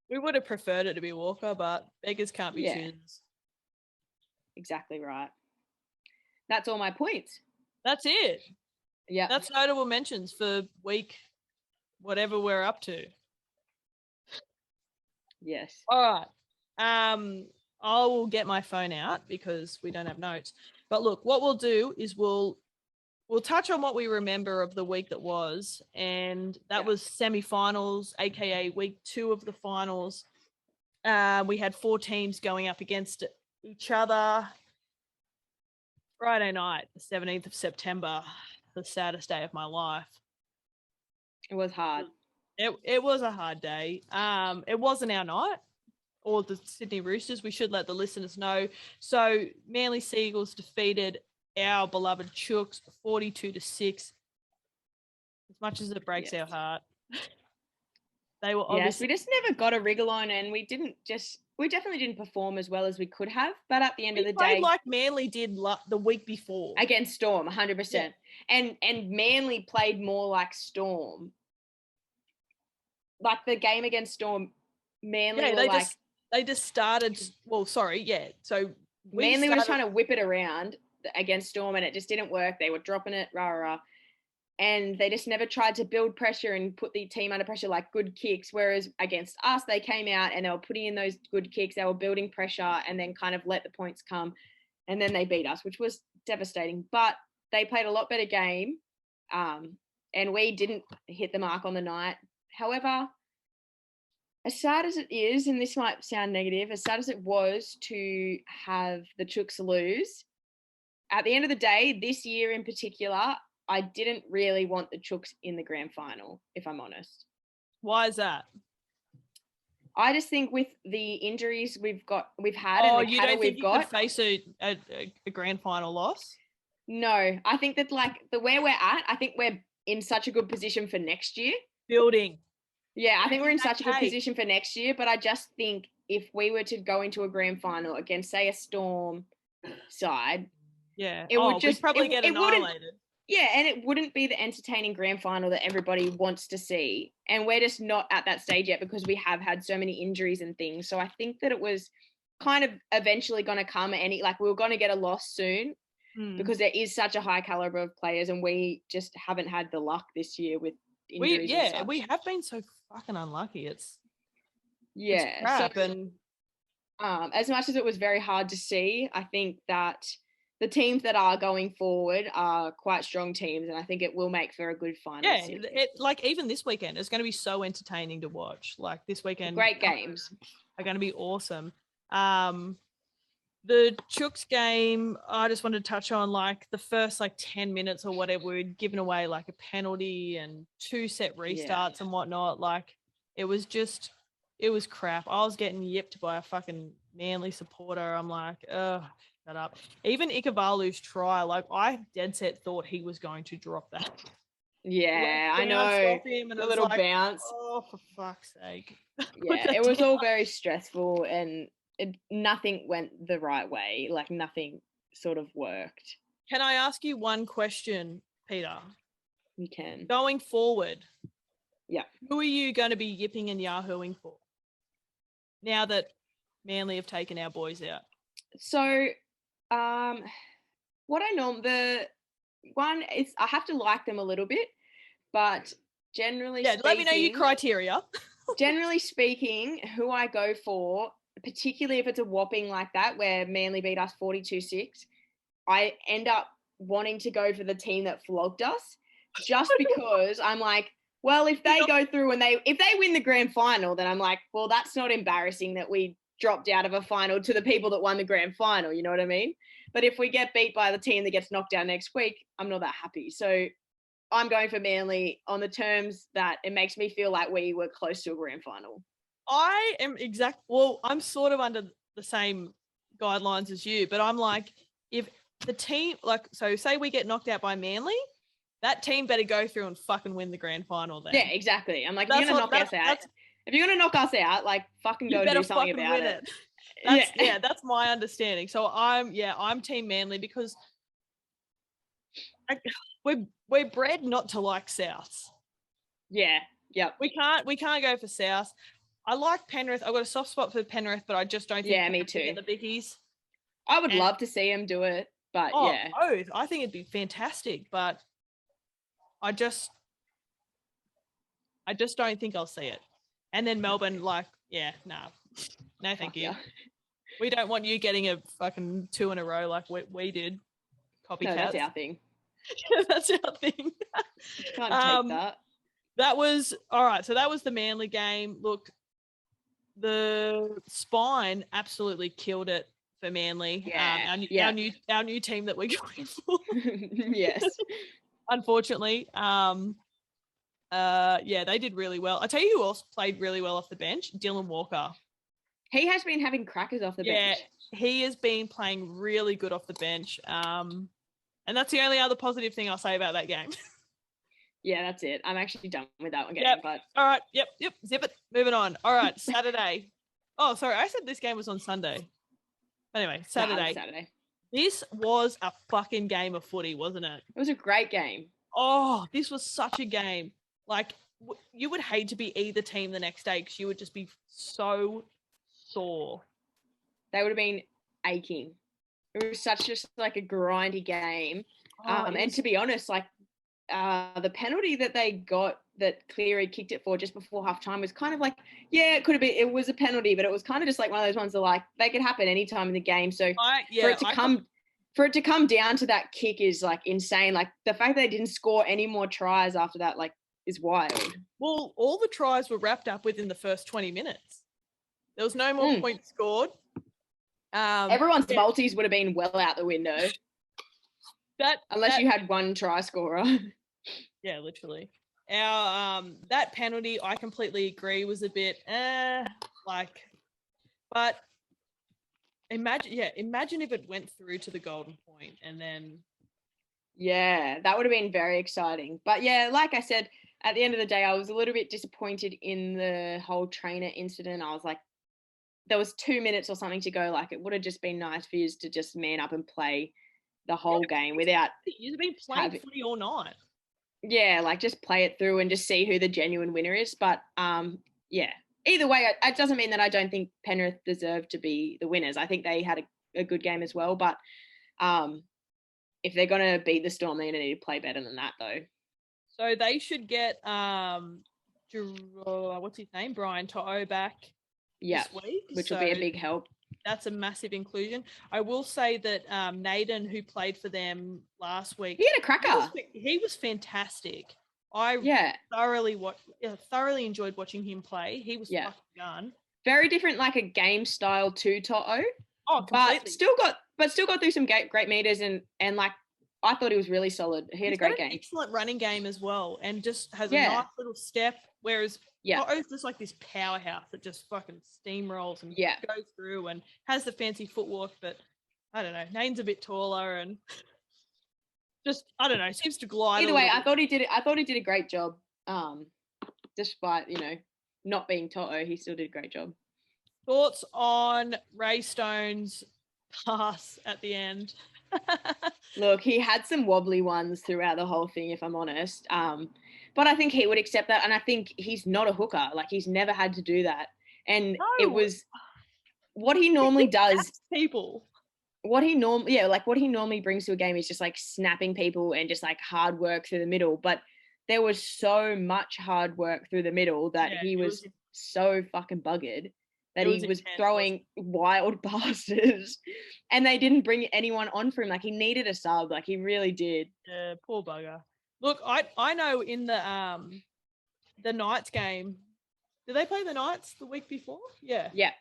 We would have preferred it to be Walker, but beggars can't be choosers. Exactly right. That's all my points. That's it. Yeah. That's notable mentions for week whatever we're up to. Yes. All right. I will get my phone out because we don't have notes. But look, what we'll do is we'll touch on what we remember of the week that was, and that was semi-finals, aka week 2 of the finals. We had 4 teams going up against each other. Friday night, the 17th of September, the saddest day of my life. It was hard. It was a hard day. It wasn't our night, or the Sydney Roosters. We should let the listeners know. So Manly Seagulls defeated our beloved Chooks 42-6. As much as it breaks our heart. They were obviously... Yes, we just never got a wriggle on, and we didn't just we definitely didn't perform as well as we could have. But at the end of the played day, like Manly did the week before against Storm, 100%. And Manly played more like Storm. Like the game against Storm, Manly were they just started. Well, sorry, yeah. So Manly was trying to whip it around against Storm, and it just didn't work. They were dropping it, and they just never tried to build pressure and put the team under pressure like good kicks. Whereas against us, they came out and they were putting in those good kicks. They were building pressure and then kind of let the points come, and then they beat us, which was devastating. But they played a lot better game, and we didn't hit the mark on the night. However, as sad as it is, and this might sound negative, as sad as it was to have the Chooks lose, at the end of the day, this year in particular, I didn't really want the Chooks in the grand final, if I'm honest. Why is that? I just think with the injuries we've had and the cattle we've got, could face a grand final loss? No, I think that like the where we're at, I think we're in such a good position for next year. Building. Yeah, I think we're in such a good position for next year, but I just think if we were to go into a grand final against, say, a Storm side, it would just probably get annihilated. Yeah, and it wouldn't be the entertaining grand final that everybody wants to see. And we're just not at that stage yet because we have had so many injuries and things. So I think that it was kind of eventually going to come we were going to get a loss soon because there is such a high caliber of players and we just haven't had the luck this year with injuries. We have been so fucking unlucky. It's crap. So, and as much as it was very hard to see, I think that the teams that are going forward are quite strong teams, and I think it will make for a good final. Yeah, even this weekend, it's going to be so entertaining to watch. Like this weekend, great games are going to be awesome. The Chooks game, I just wanted to touch on like the first 10 minutes or whatever, we'd given away like a penalty and 2 set restarts and whatnot. Like it was crap. I was getting yipped by a fucking Manly supporter. I'm like, shut up. Even Ikavalu's try, I dead set thought he was going to drop that. Yeah, I know. The little bounce. Oh, for fuck's sake. Yeah, it was all very stressful and nothing went the right way. Like nothing sort of worked. Can I ask you one question, Peter? You can. Going forward, who are you going to be yipping and yahooing for now that Manly have taken our boys out? So, what I know, the one is I have to like them a little bit, but generally speaking, let me know your criteria. Generally speaking, who I go for, particularly if it's a whopping like that where Manly beat us 42-6, I end up wanting to go for the team that flogged us just because I'm like, well, if they go through and if they win the grand final, then I'm like, well, that's not embarrassing that we dropped out of a final to the people that won the grand final. You know what I mean? But if we get beat by the team that gets knocked out next week, I'm not that happy. So I'm going for Manly on the terms that it makes me feel like we were close to a grand final. I am I'm sort of under the same guidelines as you, but I'm like, if the team, so say we get knocked out by Manly, that team better go through and fucking win the grand final then. Yeah, exactly. I'm like, if you're going to knock us out, fucking go do something about it. That's my understanding. So I'm team Manly because we're bred not to like Souths. Yeah. Yep. We can't go for South. I like Penrith. I've got a soft spot for Penrith, but I just don't think. Yeah, me too. Get the bickies. I would love to see him do it, but I think it'd be fantastic, but I just don't think I'll see it. And then Melbourne, no, thank you. We don't want you getting a fucking 2 in a row like we did. Copycats. No, that's our thing. That's our thing. Can't take that. That was all right. So that was the Manly game. Look, the Spine absolutely killed it for Manly. Yeah. Our new team that we're going for. Yes. Unfortunately, they did really well. I tell you who else played really well off the bench? Dylan Walker. He has been having crackers off the bench. Yeah, he has been playing really good off the bench. And that's the only other positive thing I'll say about that game. Yeah, that's it. I'm actually done with that one game. Yep. But all right. Yep. Zip it. Moving on. All right. Saturday. Oh, sorry. I said this game was on Sunday. Anyway, Saturday. Saturday. This was a fucking game of footy, wasn't it? It was a great game. Oh, this was such a game. Like, you would hate to be either team the next day because you would just be so sore. They would have been aching. It was such just like a grindy game. And to be honest, like the penalty that they got that Cleary kicked it for just before halftime was kind of like, yeah, it could have been, it was a penalty, but it was kind of just like one of those ones that like they could happen anytime in the game. So for it to come down to that kick is like insane. Like the fact that they didn't score any more tries after that, like, is wild. Well, all the tries were wrapped up within the first 20 minutes. There was no more points scored. Everyone's multis would have been well out the window. Unless you had one try scorer. Yeah, literally. Our that penalty, I completely agree, was a bit but imagine if it went through to the golden point and then that would have been very exciting. But yeah, like I said, at the end of the day, I was a little bit disappointed in the whole trainer incident. I was like, there was 2 minutes or something to go. Like, it would have just been nice for you to just man up and play the whole game without. You've been playing footy all night. Yeah, like just play it through and just see who the genuine winner is. But either way, it doesn't mean that I don't think Penrith deserved to be the winners. I think they had a good game as well. But if they're going to beat the Storm, they're going to need to play better than that, though. So they should get what's his name, Brian To'o back this week, which will be a big help. That's a massive inclusion. I will say that Naden, who played for them last week, he had a cracker. He was fantastic. I thoroughly enjoyed watching him play. He was fucking gun. Very different, like a game style to To'o. Oh, completely. But still got through some great meters and like I thought he was really solid. He had a great game. Excellent running game as well, and just has a nice little step. Whereas To'o's just like this powerhouse that just fucking steamrolls and goes through and has the fancy footwork. But I don't know, Nane's a bit taller and just seems to glide. Either way, I thought he did a great job. Despite not being To'o, he still did a great job. Thoughts on Ray Stone's pass at the end? Look, he had some wobbly ones throughout the whole thing, if I'm honest. But I think he would accept that, and I think he's not a hooker. Like, he's never had to do that. And it was what he normally does. People. What he normally brings to a game is just like snapping people and just like hard work through the middle. But there was so much hard work through the middle that he was so fucking buggered that he was throwing wild passes and they didn't bring anyone on for him. Like, he needed a sub. Like, he really did. Yeah, poor bugger. Look, I know in the Knights game, did they play the Knights the week before? Yeah. Yeah.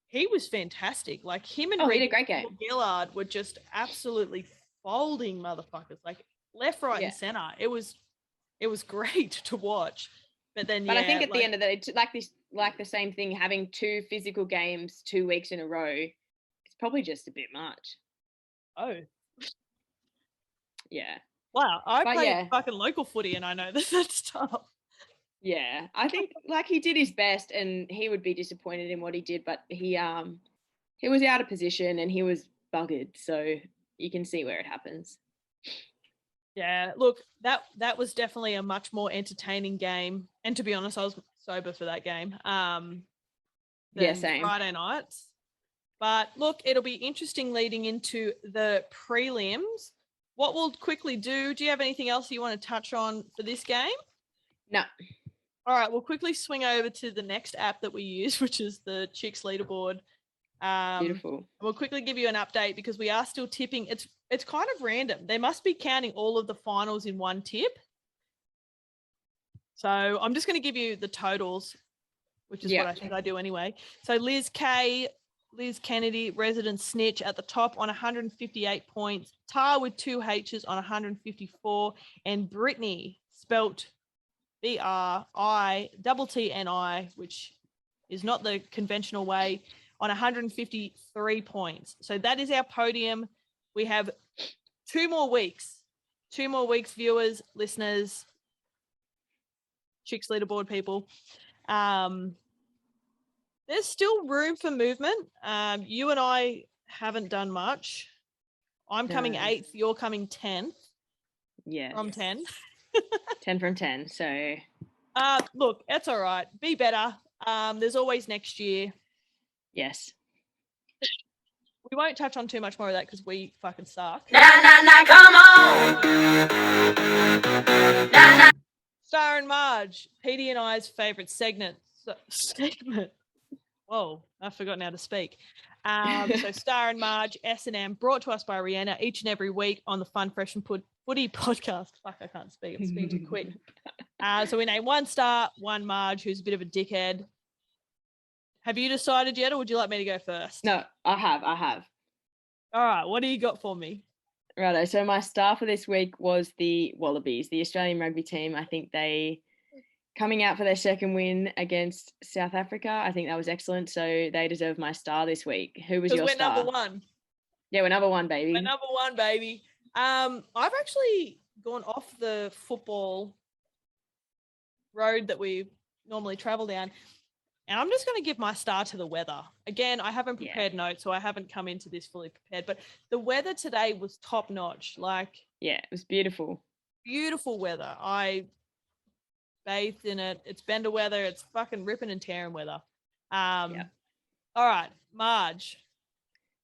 He was fantastic. Like, him and he had a great game. Gillard were just absolutely folding motherfuckers, like left, right, and center. It was great to watch. But I think at the end of the day, like the same thing, having 2 physical games 2 weeks in a row, it's probably just a bit much. Oh. Yeah. Wow. I play fucking local footy and I know that's tough. Yeah. I think like he did his best and he would be disappointed in what he did, but he was out of position and he was buggered. So you can see where it happens. Yeah, look, that was definitely a much more entertaining game. And to be honest, I was sober for that game. Same. Friday nights. But look, it'll be interesting leading into the prelims. What we'll quickly do you have anything else you want to touch on for this game? No. All right, we'll quickly swing over to the next app that we use, which is the Chix Leaderboard. Beautiful. We'll quickly give you an update because we are still tipping. It's kind of random. They must be counting all of the finals in one tip. So I'm just going to give you the totals, which is what I think I do anyway. So Liz Kennedy, resident snitch at the top on 158 points. Tar with 2 H's on 154. And Brittany, spelt BRITTNI, which is not the conventional way, on 153 points. So that is our podium. We have 2 more weeks. 2 more weeks, viewers, listeners, Chix Leaderboard people. Then There's still room for movement. You and I haven't done much. I'm coming No. 8th. You're coming 10th Yes. from 10. 10 from 10. So Look, that's all right. Be better. There's always next year. yes. We won't touch on too much more of that because we fucking suck. Come on. Star and Marge, Petey and I's favourite segment. Whoa, I've forgotten how to speak. So Star and Marge, S&M, brought to us by Rihanna each and every week on the Fun Fresh and Footy podcast. Fuck, I can't speak. I'm speaking too quick. So we name one Star, one Marge, who's a bit of a dickhead. Have you decided yet, or would you like me to go first? No, I have. All right, what do you got for me? Righto. So my star for this week was the Wallabies, the Australian rugby team. I think they coming out for their second win against South Africa. I think that was excellent. So they deserve my star this week. Who was your we're star? number one. Yeah, we're number one, baby. We're number one, baby. I've actually gone off the football road that we normally travel down, and I'm just going to give my star to the weather. Again, I haven't prepared notes, so I haven't come into this fully prepared, but the weather today was top notch. Like, yeah, it was beautiful. Beautiful weather. I bathed in it. It's bender weather. It's fucking ripping and tearing weather. All right, Marge.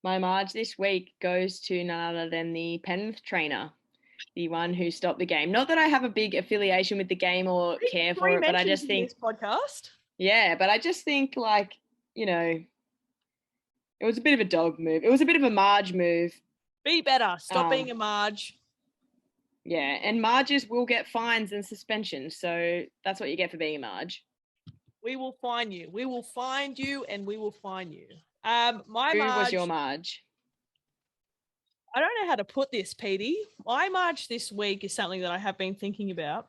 My Marge this week goes to none other than the Penrith trainer, the one who stopped the game. Not that I have a big affiliation with the game or care for it, but I just think this podcast. Yeah, but I just think, like, you know, it was a bit of a dog move. It was a bit of a Marge move. Be better. Stop being a Marge. Yeah, and Marges will get fines and suspensions, so that's what you get for being a Marge. We will fine you. We will find you, and we will fine you. Who was your Marge? I don't know how to put this, Petey. My Marge this week is something that I have been thinking about.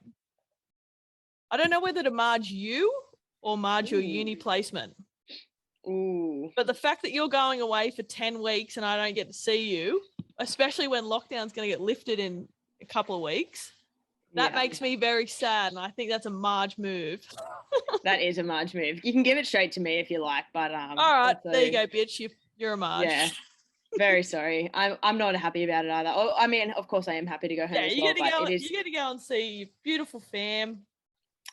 I don't know whether to Marge you or Marge your uni placement. Ooh. But the fact that you're going away for 10 weeks and I don't get to see you, especially when lockdown's going to get lifted in a couple of weeks, that makes me very sad, and I think that's a Marge move. That is a Marge move. You can give it straight to me if you like, but all right, there you go, bitch. You're a Marge. Yeah. Very sorry. I'm not happy about it either. Oh, I mean, of course I am happy to go home as well, but you get to go and see your beautiful fam.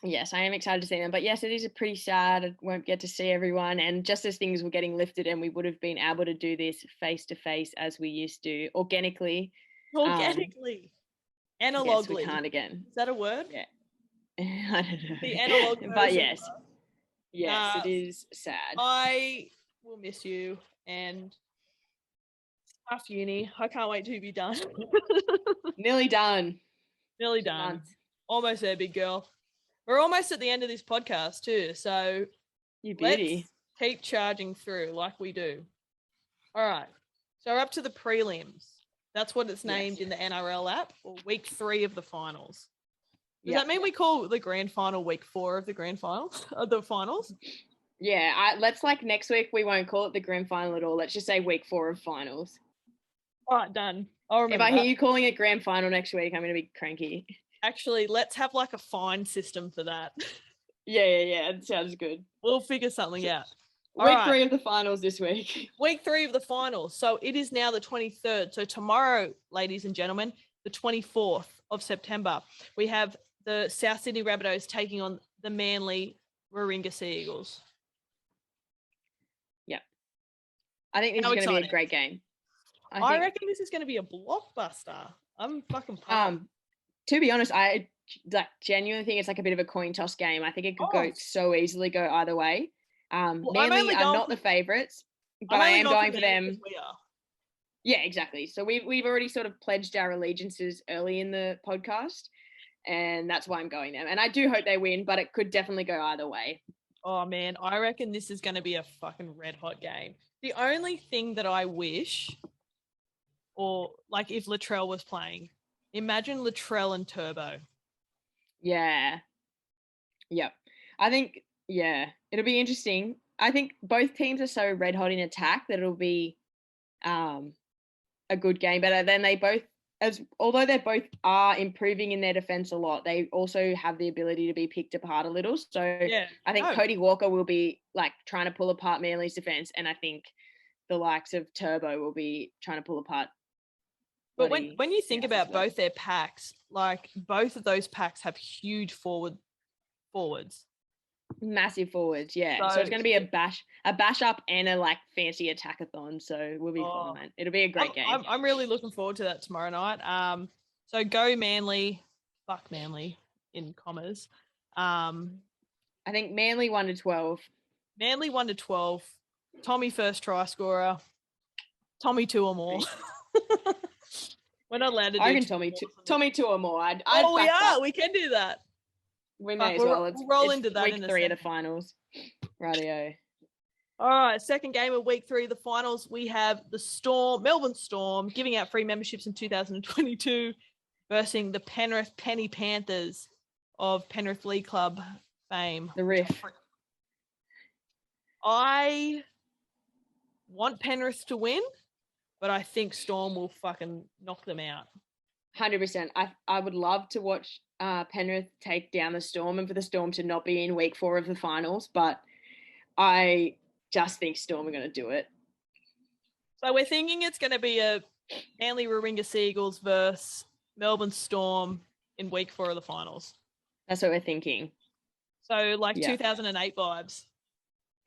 Yes, I am excited to see them. But yes, it is a pretty sad. I won't get to see everyone. And just as things were getting lifted and we would have been able to do this face to face as we used to, organically. Analogically. Yes, we can't again. Is that a word? Yeah. I don't know. The analog version. But yes. Yes, it is sad. I will miss you, and tough uni. I can't wait to be done. Nearly done. Nearly done. Almost there, big girl. We're almost at the end of this podcast too, so you beauty. Let's keep charging through like we do. All right. So we're up to the prelims. That's what it's named in the NRL app, or week 3 of the finals. Does that mean we call the grand final week 4 of the grand finals, of the finals? Yeah, let's next week we won't call it the grand final at all. Let's just say week 4 of finals. All right, done. I'll remember. If I hear you calling it grand final next week, I'm going to be cranky. Actually, let's have a fine system for that. Yeah. It sounds good. We'll figure something out. Week 3 of the finals this week. Week 3 of the finals. So it is now the 23rd. So tomorrow, ladies and gentlemen, the 24th of September, we have the South Sydney Rabbitohs taking on the Manly Warringah Sea Eagles. Yeah. I think this is going to be a great game. I reckon this is going to be a blockbuster. I'm fucking pumped. To be honest, I genuinely think it's a bit of a coin toss game. I think it could go so easily go either way. Manly are not the favourites, but I am going for them. We are. Yeah, exactly. So we've already sort of pledged our allegiances early in the podcast, and that's why I'm going them. And I do hope they win, but it could definitely go either way. Oh man, I reckon this is going to be a fucking red hot game. The only thing that I wish, or if Latrell was playing, imagine Latrell and Turbo. Yeah. Yep. I think, it'll be interesting. I think both teams are so red hot in attack that it'll be a good game. But then they both although they both are improving in their defense a lot, they also have the ability to be picked apart a little. So I think Cody Walker will be like trying to pull apart Manly's defense, and I think the likes of Turbo will be trying to pull apart. But when you think about both their packs, like both of those packs have huge forwards. Massive forwards, yeah. So it's going to be a bash up and a like fancy attackathon. So we'll be fine. It'll be a great game. I'm really looking forward to that tomorrow night. So go Manly, fuck Manly in commas. I think Manly 1-12. Manly 1-12. Tommy first try scorer. Tommy 2 or more. We're not allowed to do. I reckon Tommy 2 or more. We can do that. We may as well. We'll roll into that week 3 of the finals. Rightio. All right, second game of week 3 of the finals. We have the Melbourne Storm, giving out free memberships in 2022 versus the Penrith Penny Panthers of Penrith League Club fame. The Riff. I want Penrith to win, but I think Storm will fucking knock them out. 100%. I would love to watch Penrith take down the Storm and for the Storm to not be in week 4 of the finals, but I just think Storm are going to do it. So we're thinking it's going to be a Manly Warringah Seagulls versus Melbourne Storm in week 4 of the finals. That's what we're thinking. So 2008 vibes.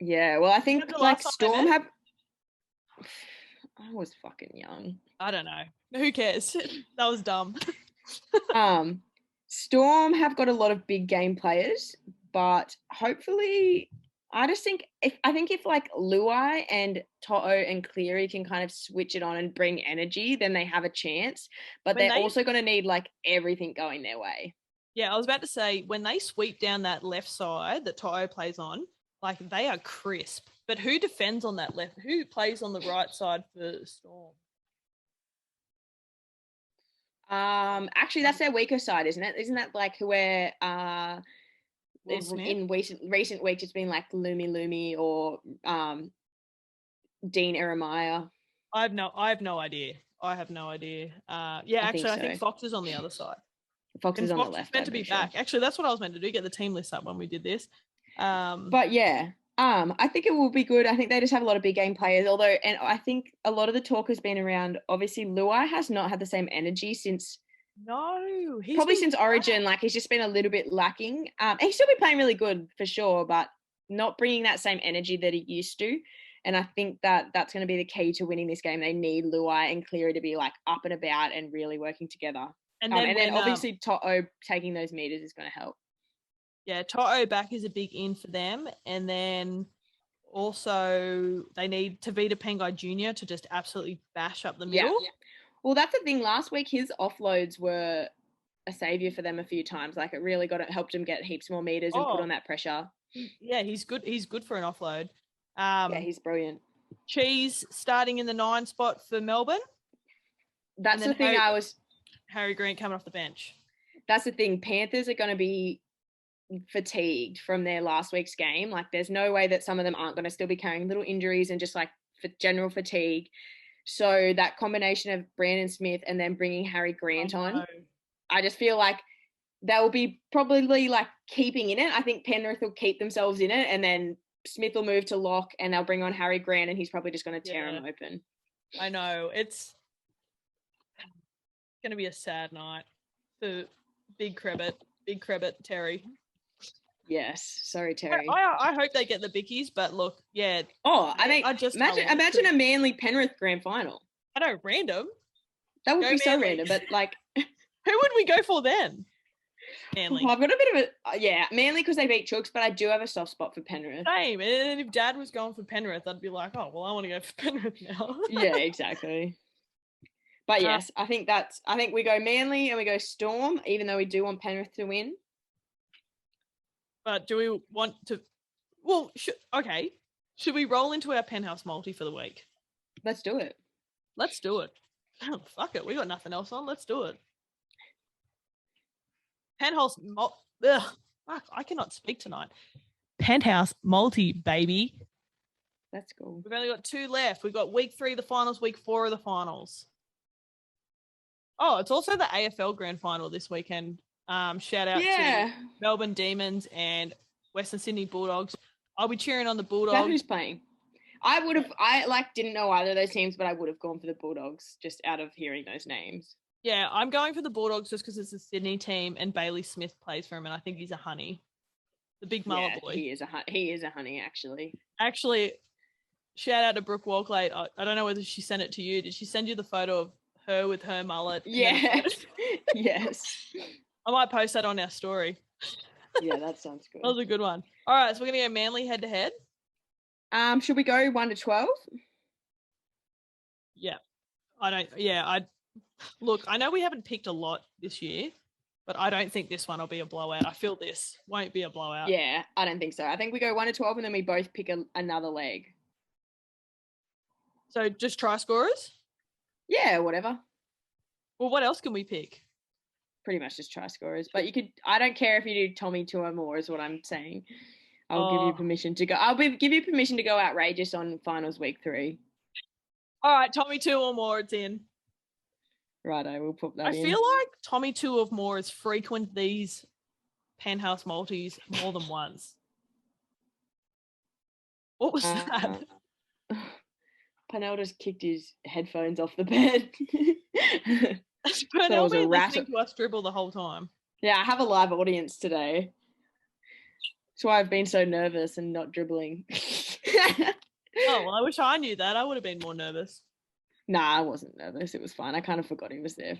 Yeah, well, I think like Storm have... I was fucking young. I don't know. Who cares? That was dumb. Storm have got a lot of big game players, but hopefully I think if like Luai and To'o and Cleary can kind of switch it on and bring energy, then they have a chance. But they're also going to need like everything going their way. Yeah, I was about to say, when they sweep down that left side that To'o plays on, like they are crisp. But who defends on that left? Who plays on the right side for Storm? Actually, that's their weaker side, isn't it? Isn't that like where in recent weeks it's been like Lumi or Dean Eremiah? I have no idea. I have no idea. I think Fox is on the other side. Fox is on the left. Meant to be back. Actually, that's what I was meant to do. Get the team list up when we did this. But yeah. I think it will be good. I think they just have a lot of big game players, and I think a lot of the talk has been around, obviously, Luai has not had the same energy since Origin. Like, he's just been a little bit lacking. He's still been playing really good for sure, but not bringing that same energy that he used to. And I think that's going to be the key to winning this game. They need Luai and Cleary to be like up and about and really working together. And then obviously To'o taking those meters is going to help. Yeah, To'o back is a big in for them. And then also they need Tavita Pengai Jr. to just absolutely bash up the middle. Yeah. Well, that's the thing. Last week, his offloads were a saviour for them a few times. Like, it really helped him get heaps more meters and put on that pressure. Yeah, he's good. He's good for an offload. Yeah, he's brilliant. Cheese starting in the 9 spot for Melbourne. That's the thing Harry Grant coming off the bench. That's the thing. Panthers are going to be fatigued from their last week's game. Like, there's no way that some of them aren't going to still be carrying little injuries and just like for general fatigue. So that combination of Brandon Smith and then bringing Harry Grant on, I just feel like they'll be probably like keeping in it. I think Penrith will keep themselves in it, and then Smith will move to lock and they'll bring on Harry Grant, and he's probably just going to tear him open. I know. It's going to be a sad night for Big Crebit, Terry. Yes, sorry, Terry. I hope they get the bickies, but look, yeah. Oh, I think imagine a Manly Penrith grand final. I know, random. That would be so random, but like, who would we go for then? Manly. Well, I've got a bit of Manly because they beat Chooks, but I do have a soft spot for Penrith. Same, and if Dad was going for Penrith, I'd be like, oh, well, I want to go for Penrith now. Yeah, exactly. But yes, I think we go Manly and we go Storm, even though we do want Penrith to win. But do we want to? Well, should we roll into our Penthouse Multi for the week? Let's do it. Oh, fuck it, we got nothing else on. Let's do it. Penthouse I cannot speak tonight. Penthouse Multi, baby. That's cool. We've only got 2 left. We've got week 3 of the finals, week 4 of the finals. Oh, it's also the AFL Grand Final this weekend. Shout out to Melbourne Demons and Western Sydney Bulldogs. I'll be cheering on the Bulldogs. Who's playing? I didn't know either of those teams, but I would have gone for the Bulldogs just out of hearing those names. Yeah, I'm going for the Bulldogs just because it's a Sydney team and Bailey Smith plays for him, and I think he's a honey. The big mullet boy. He is a honey, actually. Actually, shout out to Brooke Walkley. I don't know whether she sent it to you. Did she send you the photo of her with her mullet? Yes. Yes. I might post that on our story. Yeah, that sounds good. That was a good one. All right, so we're going to go Manly head to head. Should we go 1 to 12? Yeah. Look, I know we haven't picked a lot this year, but I don't think this one will be a blowout. I feel this won't be a blowout. Yeah, I don't think so. I think we go 1 to 12 and then we both pick another leg. So just try scorers? Yeah, whatever. Well, what else can we pick? Pretty much just try scorers. But I don't care if you do Tommy 2 or more is what I'm saying. I'll give you permission to go. Give you permission to go outrageous on finals week 3. All right, Tommy 2 or more, it's in. Right, I will put that in. I feel like Tommy 2 or more has frequented these Penthouse Multis more than once. What was that? Pernell just kicked his headphones off the bed. Pernell been listening to us dribble the whole time. Yeah, I have a live audience today. That's why I've been so nervous and not dribbling. Oh, well, I wish I knew that. I would have been more nervous. Nah, I wasn't nervous. It was fine. I kind of forgot he was there.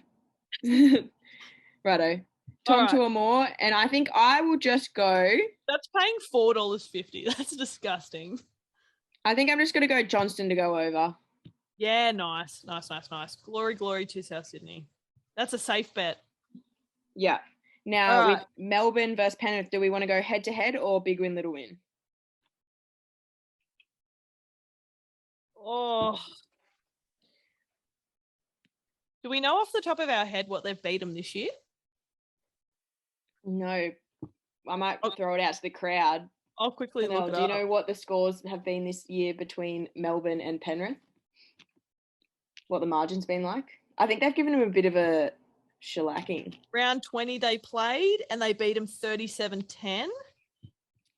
Righto. Tom right. 2 or more. And I think I will just go. That's paying $4.50. That's disgusting. I think I'm just going to go Johnston to go over. Yeah, nice. Glory to South Sydney. That's a safe bet. Yeah. Now, with Melbourne versus Panther, do we want to go head-to-head or big win, little win? Oh. Do we know off the top of our head what they've beat them this year? No. I might throw it out to the crowd. I'll quickly look it up. Do you know what the scores have been this year between Melbourne and Penrith? What the margin's been like? I think they've given them a bit of a shellacking. Round 20 they played and they beat them 37-10.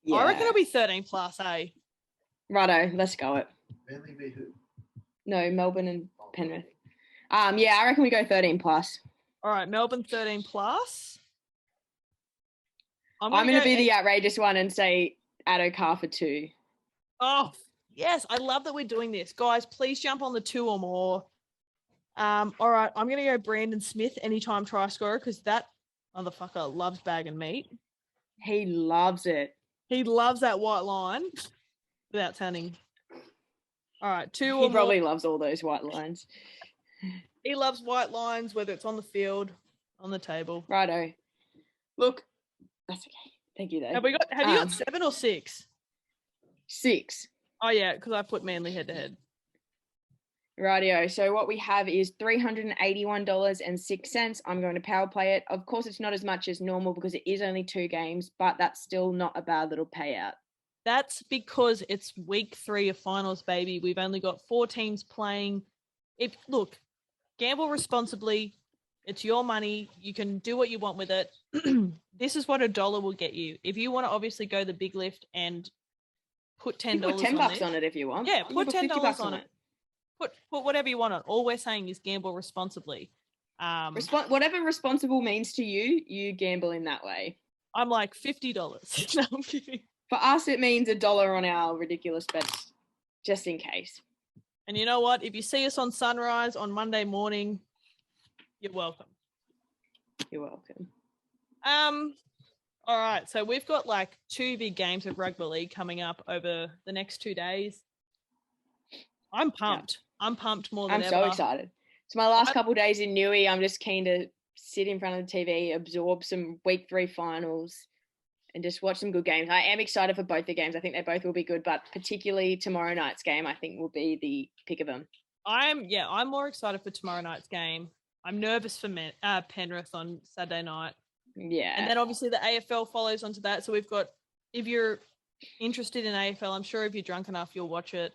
Yeah. I reckon it'll be 13 plus, eh? Righto, let's go it. Manly beat who? No, Melbourne and Penrith. Yeah, I reckon we go 13 plus. All right, Melbourne 13 plus. I'm going to be the outrageous one and say Addo Carr for 2. Oh, yes. I love that we're doing this. Guys, please jump on the 2 or more. All right, I'm going to go Brandon Smith anytime try scorer because that motherfucker loves bagging meat. He loves it. He loves that white line without sounding. All right, 2 or more. He probably loves all those white lines. He loves white lines, whether it's on the field, on the table. Righto. Look, that's okay. Thank you, though. Have you got 7 or 6? 6. Oh, yeah, because I put Manly head-to-head. Rightio. So what we have is $381.06. I'm going to power play it. Of course, it's not as much as normal because it is only 2 games, but that's still not a bad little payout. That's because it's week 3 of finals, baby. We've only got 4 teams playing. Look, gamble responsibly. It's your money. You can do what you want with it. This is what $1 will get you. If you want to obviously go the big lift and put $10 put $10 on it if you want. Yeah, put $10 on it. Put whatever you want on. All we're saying is gamble responsibly. Whatever responsible means to you, you gamble in that way. I'm like $50. No, I'm kidding. For us, it means $1 on our ridiculous bets, just in case. And you know what? If you see us on Sunrise on Monday morning, you're welcome. You're welcome. All right. So we've got like 2 big games of rugby league coming up over the next 2 days. I'm pumped. Yeah. I'm pumped more than ever. I'm so excited. It's my last couple of days in Newey. I'm just keen to sit in front of the TV, absorb some week 3 finals and just watch some good games. I am excited for both the games. I think they both will be good, but particularly tomorrow night's game, I think will be the pick of them. I'm more excited for tomorrow night's game. I'm nervous for Penrith on Saturday night. Yeah. And then obviously the AFL follows onto that. So we've got, if you're interested in AFL, I'm sure if you're drunk enough, you'll watch it.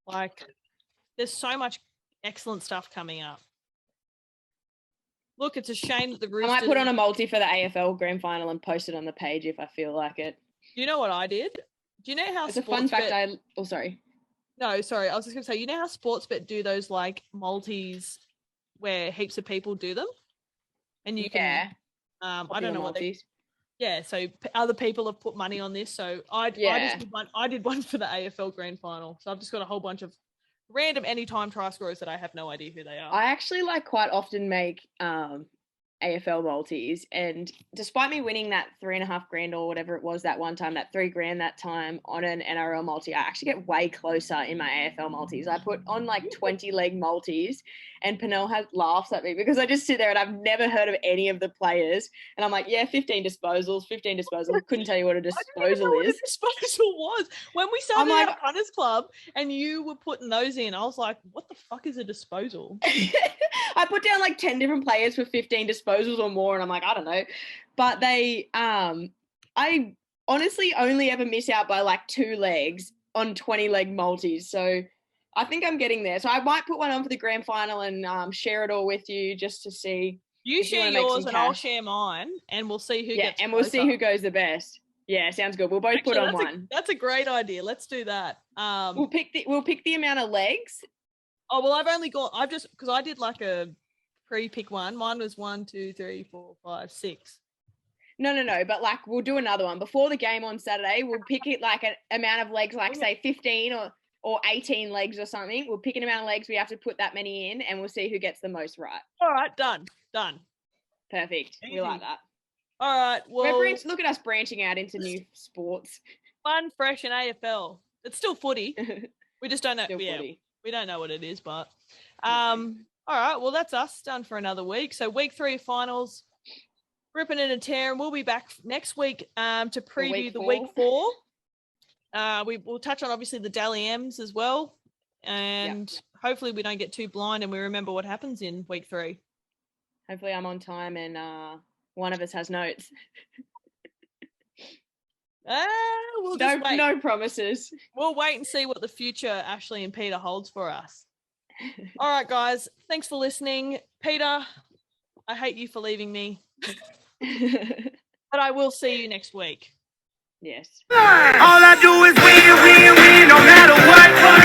Like, there's so much excellent stuff coming up. Look, it's a shame that the I Roosters... might put on a multi for the AFL Grand Final and post it on the page if I feel like it. You know what I did? Do you know how It's a fun fact. Sorry. No, sorry. I was just going to say, you know how Sportsbet do those like multis where heaps of people do them, and you can. I don't know what they. Yeah, so other people have put money on this, so I just did one. I did one for the AFL Grand Final, so I've just got a whole bunch of random anytime try scorers that I have no idea who they are. I actually quite often make AFL multis, and despite me winning that $3,500 or whatever it was that one time, that $3,000 that time on an NRL multi, I actually get way closer in my AFL multis. I put on like 20 leg multis, and Penel laughs at me because I just sit there and I've never heard of any of the players, and I'm like, yeah, 15 disposals. Couldn't tell you what a disposal What a disposal was when we started our punters club, and you were putting those in. I was like, what the fuck is a disposal? I put down like 10 different players for 15 disposals or more, and I'm like, I don't know. But I honestly only ever miss out by like 2 legs on 20 leg multis. So I think I'm getting there. So I might put one on for the grand final and share it all with you just to see. You share yours and I'll share mine, and we'll see who gets and we'll see who goes the best. Yeah, sounds good. We'll both put on one. That's a great idea. Let's do that. We'll pick the amount of legs. Oh, well, because I did like a pre-pick one. Mine was 1, 2, 3, 4, 5, 6. No. But like, we'll do another one before the game on Saturday. We'll pick it like an amount of legs, like say 15 or 18 legs or something. We'll pick an amount of legs. We have to put that many in, and we'll see who gets the most right. All right, done. Perfect. Easy. We like that. All right. Well, look at us branching out into new sports. Fun, fresh, and AFL. It's still footy. We just don't know. Footy. We don't know what it is, but all right. Well, that's us done for another week. So week 3 finals, ripping and a tearing. We'll be back next week to preview the week 4. We will touch on obviously the Dally M's as well, and hopefully we don't get too blind and we remember what happens in week 3. Hopefully I'm on time and one of us has notes. We'll just wait. No promises. We'll wait and see what the future Ashley and Peter holds for us. All right, guys. Thanks for listening. Peter, I hate you for leaving me. But I will see you next week. Yes. All I do is win, no matter what.